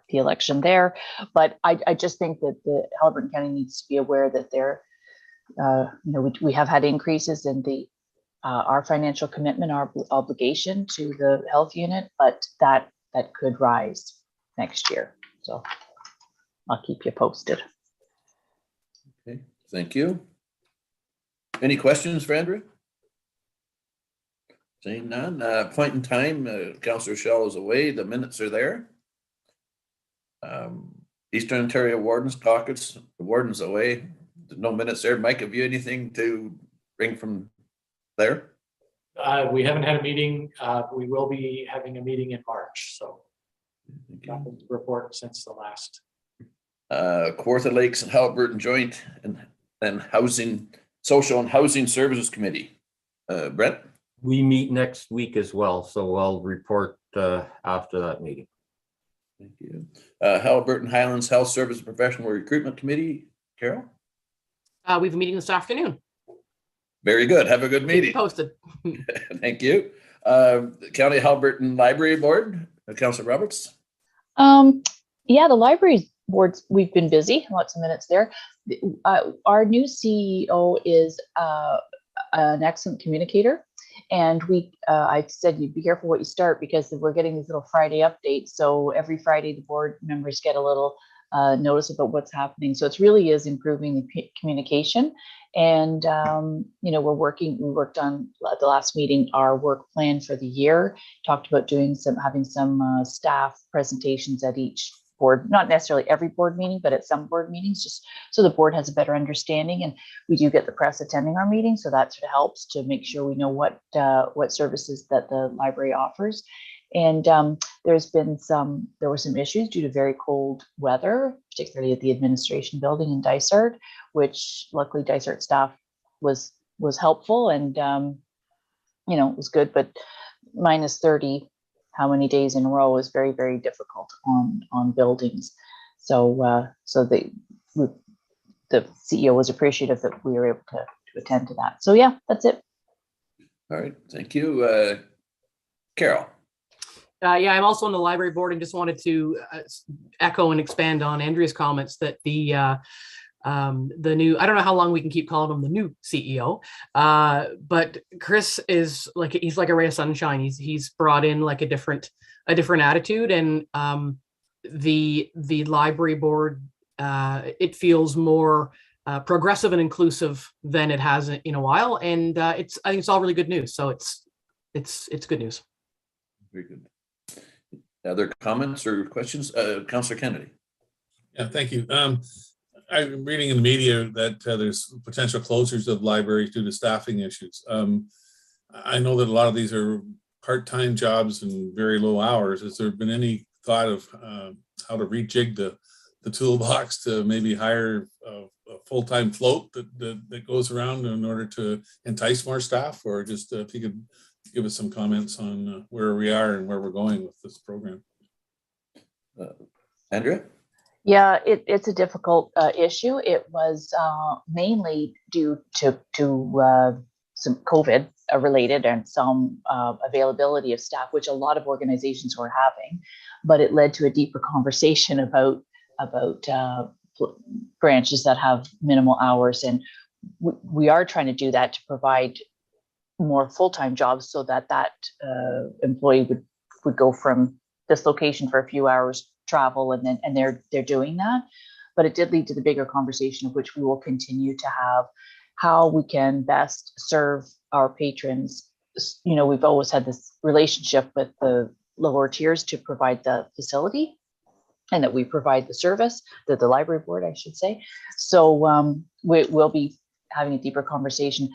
the election there. But I just think that the Haliburton County needs to be aware that they're, we have had increases in our financial commitment, our obligation to the health unit, but that could rise next year. So I'll keep you posted. Okay, thank you. Any questions for Andrea? Seeing none. Point in time, Councillor Shell is away. The minutes are there. Eastern Ontario Wardens Caucus, the warden's away. There's no minutes there. Mike, have you anything to bring from there? We haven't had a meeting. We will be having a meeting in March, so nothing to report since the last. Kawartha Lakes and Haliburton Joint and Social and Housing Services Committee. Brett? We meet next week as well, so I'll report after that meeting. Thank you. Haliburton Highlands Health Service Professional Recruitment Committee. Carol? We have a meeting this afternoon. Very good. Have a good Keep you meeting. posted. Thank you. County Haliburton Library Board, Councillor Roberts. Yeah, the library boards, we've been busy, lots of minutes there. Our new CEO is an excellent communicator. And I said, you'd be careful what you start because we're getting these little Friday updates. So every Friday, the board members get a little notice about what's happening. So it really is improving the communication. And, we worked on at the last meeting, our work plan for the year, talked about having some staff presentations at each board, not necessarily every board meeting, but at some board meetings, just so the board has a better understanding. And we do get the press attending our meetings, so that sort of helps to make sure we know what services that the library offers. And there were some issues due to very cold weather, particularly at the administration building in Dysart, which luckily Dysart staff was helpful and it was good, but minus 30 how many days in a row is very, very difficult on buildings. So the CEO was appreciative that we were able to attend to that. So yeah, that's it. All right, thank you. Carol. Yeah, I'm also on the library board and just wanted to echo and expand on Andrea's comments that the new, I don't know how long we can keep calling him the new CEO, but Chris is he's like a ray of sunshine. He's brought in like a different attitude, and the library board it feels more progressive and inclusive than it has in a while, and I think it's all really good news. So it's good news. Very good. Other comments or questions? Councillor Kennedy. Yeah, thank you. I'm reading in the media that there's potential closures of libraries due to staffing issues. I know that a lot of these are part-time jobs and very low hours. Has there been any thought of how to rejig the toolbox to maybe hire a full-time float that goes around in order to entice more staff? Or just if you could give us some comments on where we are and where we're going with this program. Andrea? Yeah, it's a difficult issue. It was mainly due to some COVID related and some availability of staff, which a lot of organizations were having, but it led to a deeper conversation about branches that have minimal hours. And we are trying to do that to provide more full-time jobs so that employee would go from this location for a few hours travel, and they're doing that. But it did lead to the bigger conversation of which we will continue to have, how we can best serve our patrons. You know, we've always had this relationship with the lower tiers to provide the facility, and that we provide the service, the library board, I should say. So we'll be having a deeper conversation.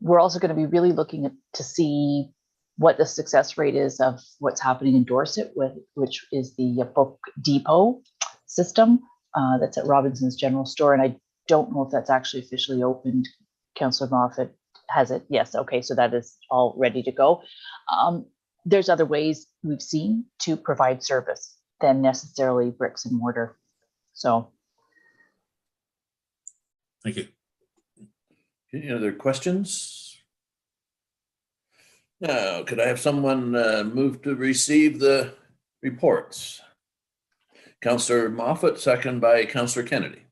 We're also going to be really looking to see what the success rate is of what's happening in Dorset, which is the book depot system that's at Robinson's General Store. And I don't know if that's actually officially opened. Councillor Moffat has it. Yes. Okay. So that is all ready to go. There's other ways we've seen to provide service than necessarily bricks and mortar. So. Thank you. Any other questions? Now, could I have someone move to receive the reports? Councillor Moffat, second by Councillor Kennedy.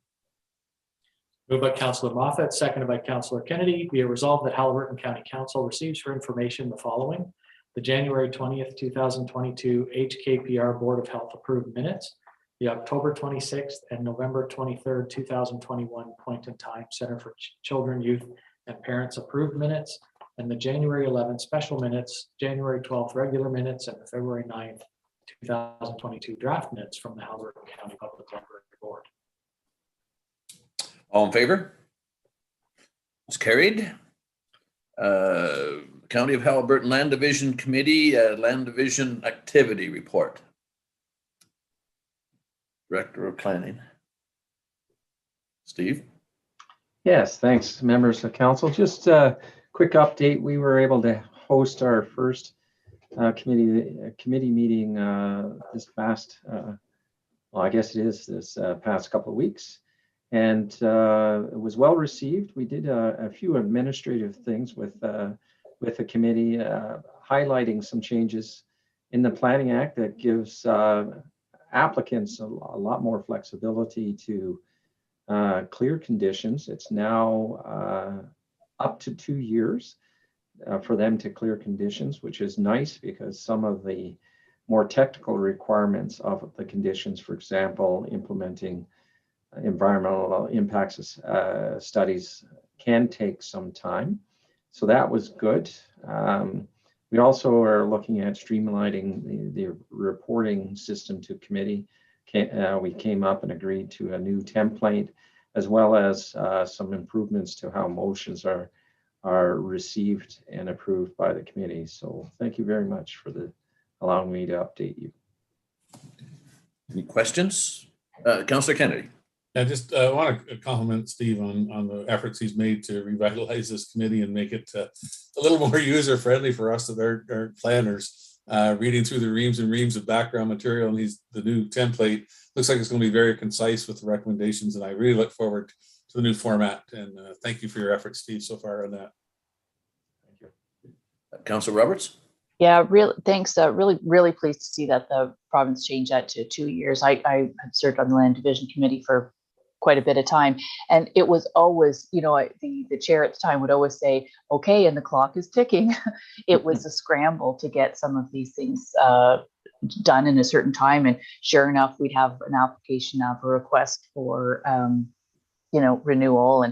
Moved by Councillor Moffat, seconded by Councillor Kennedy. Be it resolved that Haliburton County Council receives for information the following: the January 20th, 2022 HKPR Board of Health approved minutes, the October 26th and November 23rd, 2021 Point in Time Center for Children, Youth and Parents approved minutes, and the January 11th special minutes, January 12th regular minutes, and the February 9th, 2022 draft minutes from the Haliburton County Public Library Board. All in favor? It's carried. County of Haliburton Land Division Committee, Land Division Activity Report. Director of Planning. Steve? Yes, thanks, members of council. Just a quick update. We were able to host our first committee meeting this past, well, I guess it is this past couple of weeks. And it was well received. We did a few administrative things with the committee, highlighting some changes in the Planning Act that gives applicants a lot more flexibility to clear conditions. It's now up to 2 years for them to clear conditions, which is nice because some of the more technical requirements of the conditions, for example, implementing environmental impacts studies, can take some time. So that was good. We also are looking at streamlining the reporting system to committee. We came up and agreed to a new template, as well as some improvements to how motions are received and approved by the committee. So thank you very much for allowing me to update you. Any questions? Councillor Kennedy. I just want to compliment Steve on the efforts he's made to revitalize this committee and make it a little more user friendly for us that are planners. Reading through the reams and reams of background material and the new template looks like it's going to be very concise with the recommendations, and I really look forward to the new format. And thank you for your efforts, Steve, so far on that. Thank you. Councillor Roberts. Yeah, really, thanks. Really pleased to see that the province changed that to 2 years. I have served on the Land Division Committee for quite a bit of time, and it was always, you know, the chair at the time would always say, okay, and the clock is ticking. It was a scramble to get some of these things done in a certain time, and sure enough, we'd have an application of a request for you know, renewal,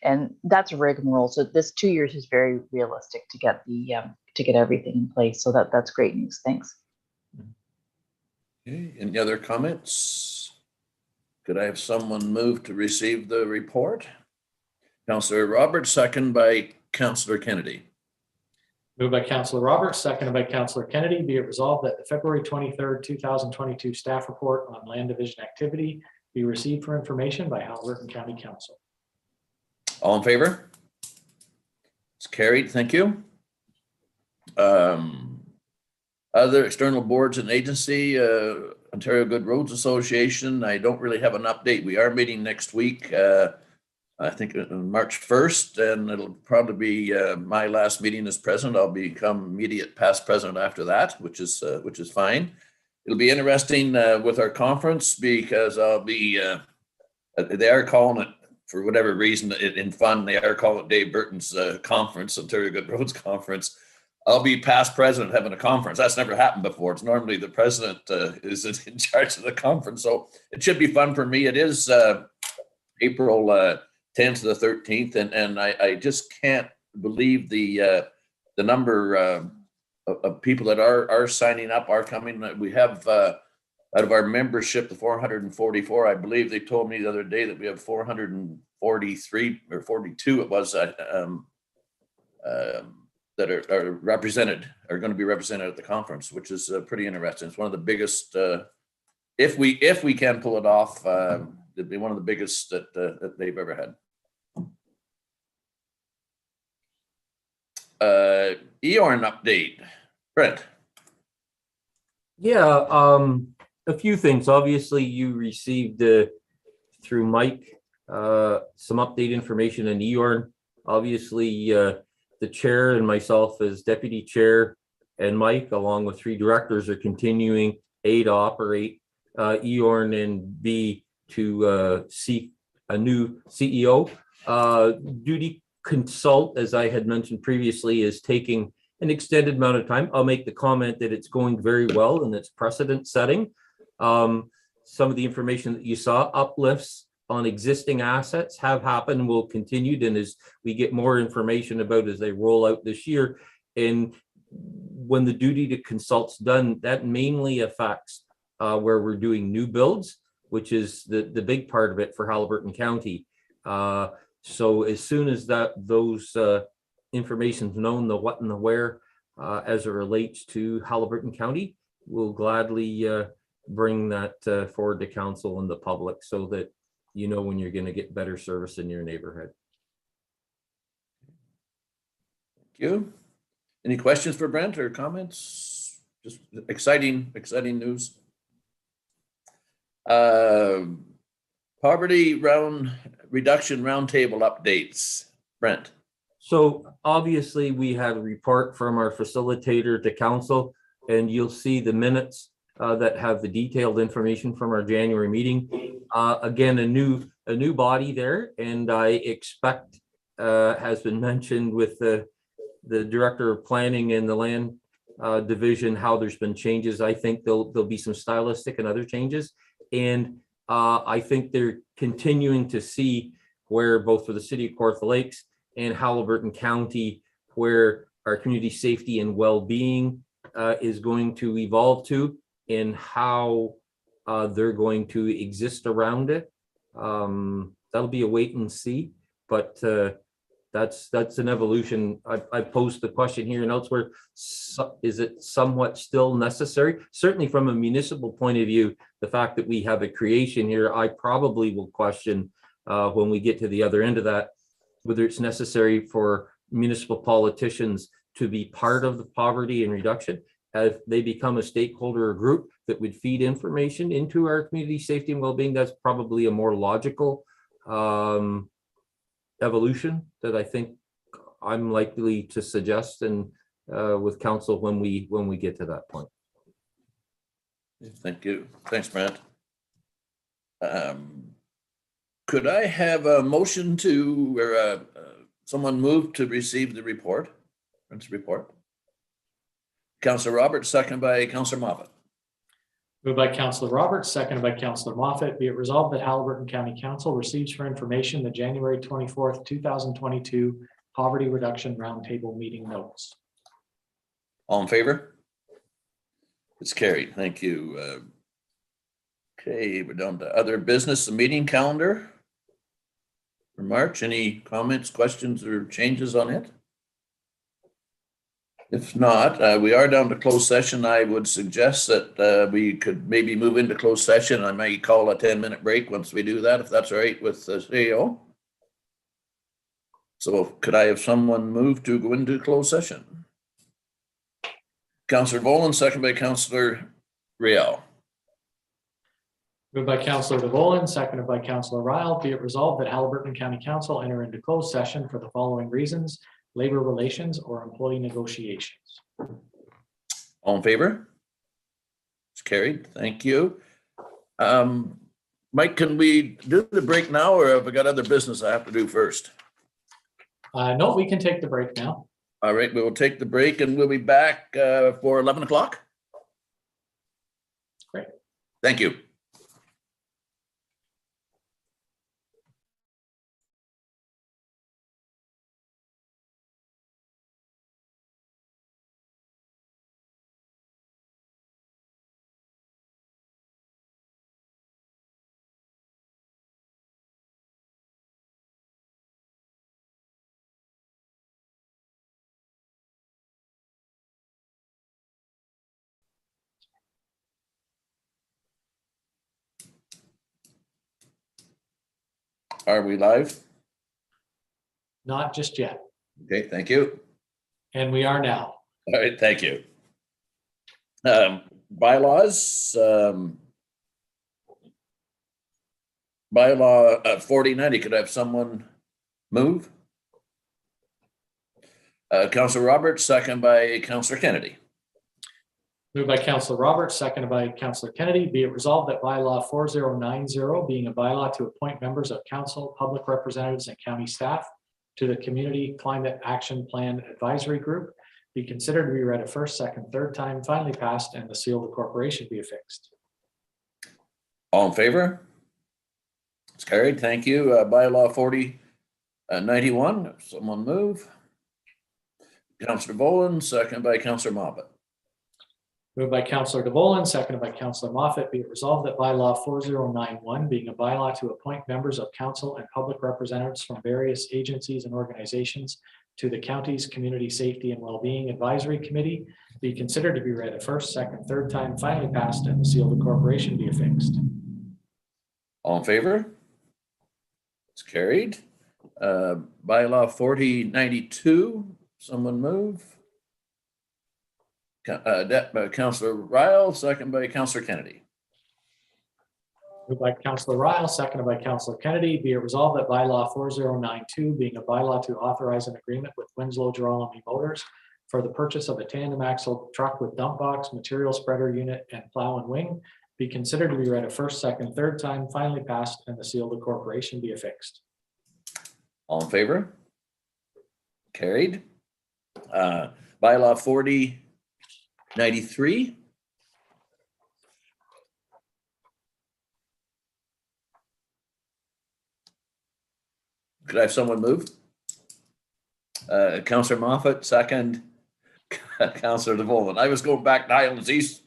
and that's a rigmarole. So this 2 years is very realistic to get the to get everything in place. So that's great news. Thanks. Okay. Any other comments? Could I have someone move to receive the report? Councillor Roberts, second by Councillor Kennedy. Moved by Councillor Roberts, seconded by Councillor Kennedy. Be it resolved that the February 23rd, 2022 staff report on land division activity be received for information by Haliburton County Council. All in favor? It's carried. Thank you. Other external boards and agency, Ontario Good Roads Association, I don't really have an update. We are meeting next week, I think on March 1st, and it'll probably be my last meeting as president. I'll become immediate past president after that, which is fine. It'll be interesting with our conference because I'll be, they are calling it, for whatever reason, in fun, they are calling it Dave Burton's conference, Ontario Good Roads Conference. I'll be past president having a conference. That's never happened before. It's normally the president is in charge of the conference. So it should be fun for me. It is April 10th to the 13th. And I just can't believe the number of people that are signing up, are coming. We have out of our membership, the 444, I believe they told me the other day that we have 443 or 42 it was that are represented, are going to be represented at the conference, which is pretty interesting. It's one of the biggest, if we can pull it off, it'd be one of the biggest that they've ever had. EORN update, Brent. Yeah, a few things. Obviously, you received through Mike some update information in EORN. Obviously, the chair and myself as deputy chair and Mike, along with 3 directors, are continuing A, to operate EORN, and B, to seek a new CEO. Duty consult, as I had mentioned previously, is taking an extended amount of time. I'll make the comment that it's going very well and it's precedent setting. Some of the information that you saw, uplifts on existing assets, have happened and will continue. And as we get more information about as they roll out this year, and when the duty to consult's done, that mainly affects where we're doing new builds, which is the big part of it for Haliburton County. So as soon as those information's known, the what and the where, as it relates to Haliburton County, we'll gladly bring that forward to council and the public, so that you know when you're going to get better service in your neighborhood. Thank you. Any questions for Brent or comments? Just exciting news. Poverty reduction roundtable updates, Brent. So obviously we had a report from our facilitator to council, and you'll see the minutes that have the detailed information from our January meeting. Again, a new body there, and I expect, has been mentioned with the director of planning and the land division, how there's been changes. I think there'll be some stylistic and other changes, and I think they're continuing to see where, both for the city of Kawartha Lakes and Haliburton County, where our community safety and well-being is going to evolve to, and how they're going to exist around it. That'll be a wait and see, but that's an evolution. I posed the question here and elsewhere. Is it somewhat still necessary? Certainly from a municipal point of view, the fact that we have a creation here, I probably will question when we get to the other end of that, whether it's necessary for municipal politicians to be part of the poverty and reduction. If they become a stakeholder or group that would feed information into our community safety and well-being, that's probably a more logical evolution that I think I'm likely to suggest, and with council when we get to that point. Thank you. Thanks, Brent. Could I have a motion to, or someone move to receive the report? Brent's report. Councillor Roberts, seconded by Councillor Moffat. Moved by Councillor Roberts, seconded by Councillor Moffat. Be it resolved that Haliburton County Council receives for information the January 24th, 2022 Poverty Reduction Roundtable meeting notes. All in favor? It's carried. Thank you. Okay, we're down to other business, the meeting calendar for March. Any comments, questions, or changes on it? If not, we are down to closed session. I would suggest that we could maybe move into closed session. I may call a 10-minute break once we do that, if that's all right with the CEO. So could I have someone move to go into closed session? Councillor Volan, second by Councillor Riel. Moved by Councillor DeVolen, seconded by Councillor Ryle. Be it resolved that Haliburton County Council enter into closed session for the following reasons: labor relations or employee negotiations. All in favor? It's carried. Thank you. Mike, can we do the break now, or have we got other business I have to do first? No, we can take the break now. All right, we will take the break and we'll be back for 11 o'clock. Great. Thank you. Are we live? Not just yet. Okay, thank you. And we are now. All right, thank you. Bylaws. Bylaw 4090, could I have someone move? Councillor Roberts, second by Councillor Kennedy. Moved by Councillor Roberts, seconded by Councillor Kennedy. Be it resolved that bylaw 4090, being a bylaw to appoint members of council, public representatives, and county staff to the Community Climate Action Plan Advisory Group, be considered to be read a first, second, third time, finally passed, and the seal of the corporation be affixed. All in favor? It's carried. Thank you. Bylaw 4091, someone move. Councillor Boland, second by Councillor Moffat. Moved by Councillor DeVolen, seconded by Councillor Moffat. Be it resolved that bylaw 4091, being a bylaw to appoint members of council and public representatives from various agencies and organizations to the county's Community Safety and Wellbeing Advisory Committee, be considered to be read a first, second, third time, finally passed, and the seal of the corporation be affixed. All in favor? It's carried. Bylaw 4092, someone move. Councillor Ryle, second by Councillor Kennedy. Moved by Councillor Ryle, seconded by Councillor Kennedy. Be it resolved that bylaw 4092, being a bylaw to authorize an agreement with Winslow Girolami Motors for the purchase of a tandem axle truck with dump box, material spreader unit, and plow and wing, be considered to be read a first, second, third time, finally passed, and the seal of the corporation be affixed. All in favor? Carried. Bylaw 4093. Could I have someone move? Councillor Moffat, second. Councillor DeVolen. I was going back to Highlands East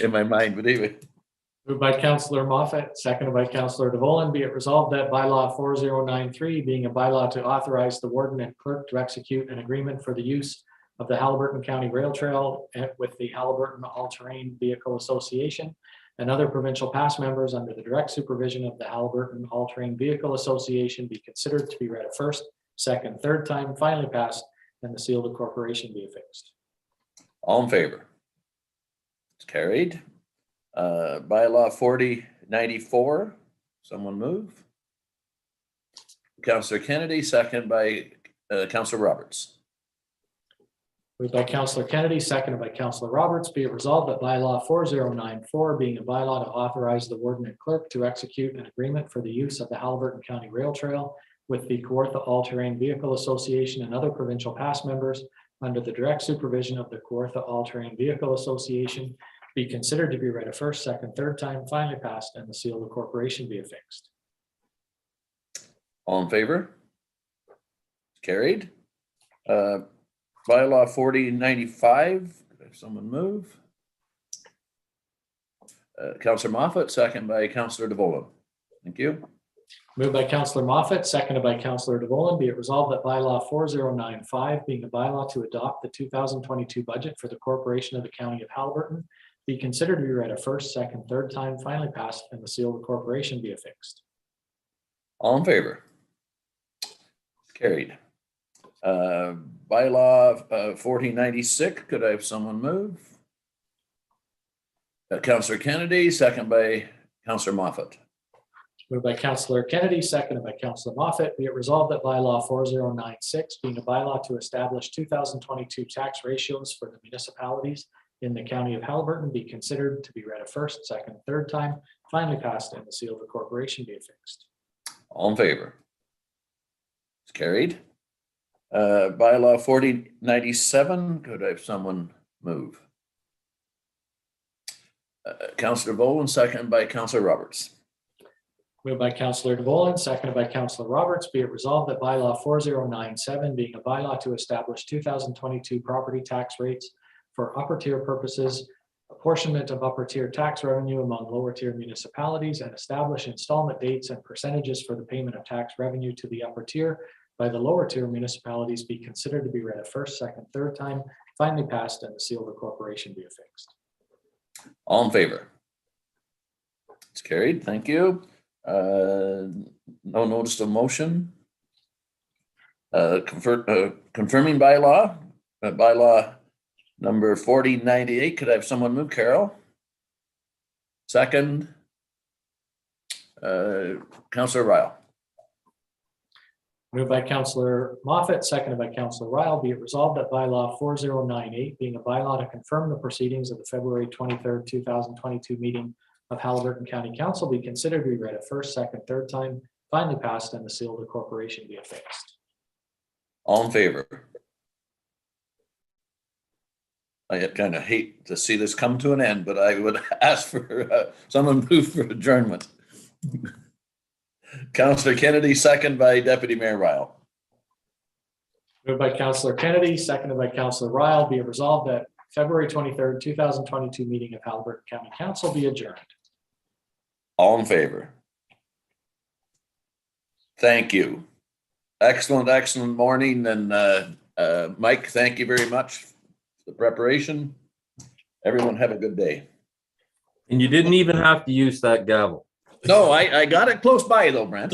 in my mind, but anyway. Moved by Councillor Moffat, seconded by Councillor DeVolen. Be it resolved that bylaw 4093, being a bylaw to authorize the warden and clerk to execute an agreement for the use of the Haliburton County Rail Trail with the Haliburton All-Terrain Vehicle Association and other provincial past members under the direct supervision of the Haliburton All-Terrain Vehicle Association be considered to be read a first, second, third time, finally passed, and the seal of the corporation be affixed. All in favor? It's carried. Bylaw 4094, someone move. Councillor Kennedy, second by Councillor Roberts. Moved by Councillor Kennedy, seconded by Councillor Roberts. Be it resolved that bylaw 4094, being a bylaw to authorize the warden and clerk to execute an agreement for the use of the Haliburton County Rail Trail with the Kawartha All-Terrain Vehicle Association and other provincial past members under the direct supervision of the Kawartha All-Terrain Vehicle Association be considered to be read a first, second, third time, finally passed, and the seal of the corporation be affixed. All in favor? Carried. Bylaw 4095, could I have someone move? Councillor Moffat, second by Councillor DeVolen. Thank you. Moved by Councillor Moffat, seconded by Councillor DeVolen. Be it resolved that bylaw 4095, being a bylaw to adopt the 2022 budget for the corporation of the county of Haliburton, be considered to be read a first, second, third time, finally passed, and the seal of the corporation be affixed. All in favor? Carried. Bylaw 4096, could I have someone move? Councillor Kennedy, second by Councillor Moffat. Moved by Councillor Kennedy, seconded by Councillor Moffat. Be it resolved that bylaw 4096, being a bylaw to establish 2022 tax ratios for the municipalities in the county of Haliburton, be considered to be read a first, second, third time, finally passed, and the seal of the corporation be affixed. All in favor? It's carried. Bylaw 4097, could I have someone move? Councillor Boland, seconded by Councillor Roberts. Moved by Councillor DeVolen, seconded by Councillor Roberts. Be it resolved that bylaw 4097, being a bylaw to establish 2022 property tax rates for upper tier purposes, apportionment of upper tier tax revenue among lower tier municipalities, and establish installment dates and percentages for the payment of tax revenue to the upper tier by the lower tier municipalities be considered to be read a first, second, third time, finally passed, and the seal of the corporation be affixed. All in favor? It's carried. Thank you. No notice of motion. Confirming bylaw, bylaw number 4098. Could I have someone move? Carol? Second. Councillor Ryle. Moved by Councillor Moffat, seconded by Councillor Ryle. Be it resolved that bylaw 4098, being a bylaw to confirm the proceedings of the February 23rd, 2022 meeting of Haliburton County Council, be considered to be read a first, second, third time, finally passed, and the seal of the corporation be affixed. All in favor? I kind of hate to see this come to an end, but I would ask for someone move for adjournment. Councillor Kennedy, second by Deputy Mayor Ryle. Moved by Councillor Kennedy, seconded by Councillor Ryle. Be it resolved that February 23rd, 2022 meeting of Haliburton County Council be adjourned. All in favor? Thank you. Excellent, excellent morning. And Mike, thank you very much for the preparation. Everyone have a good day. And you didn't even have to use that gavel. No, I got it close by though, Brent.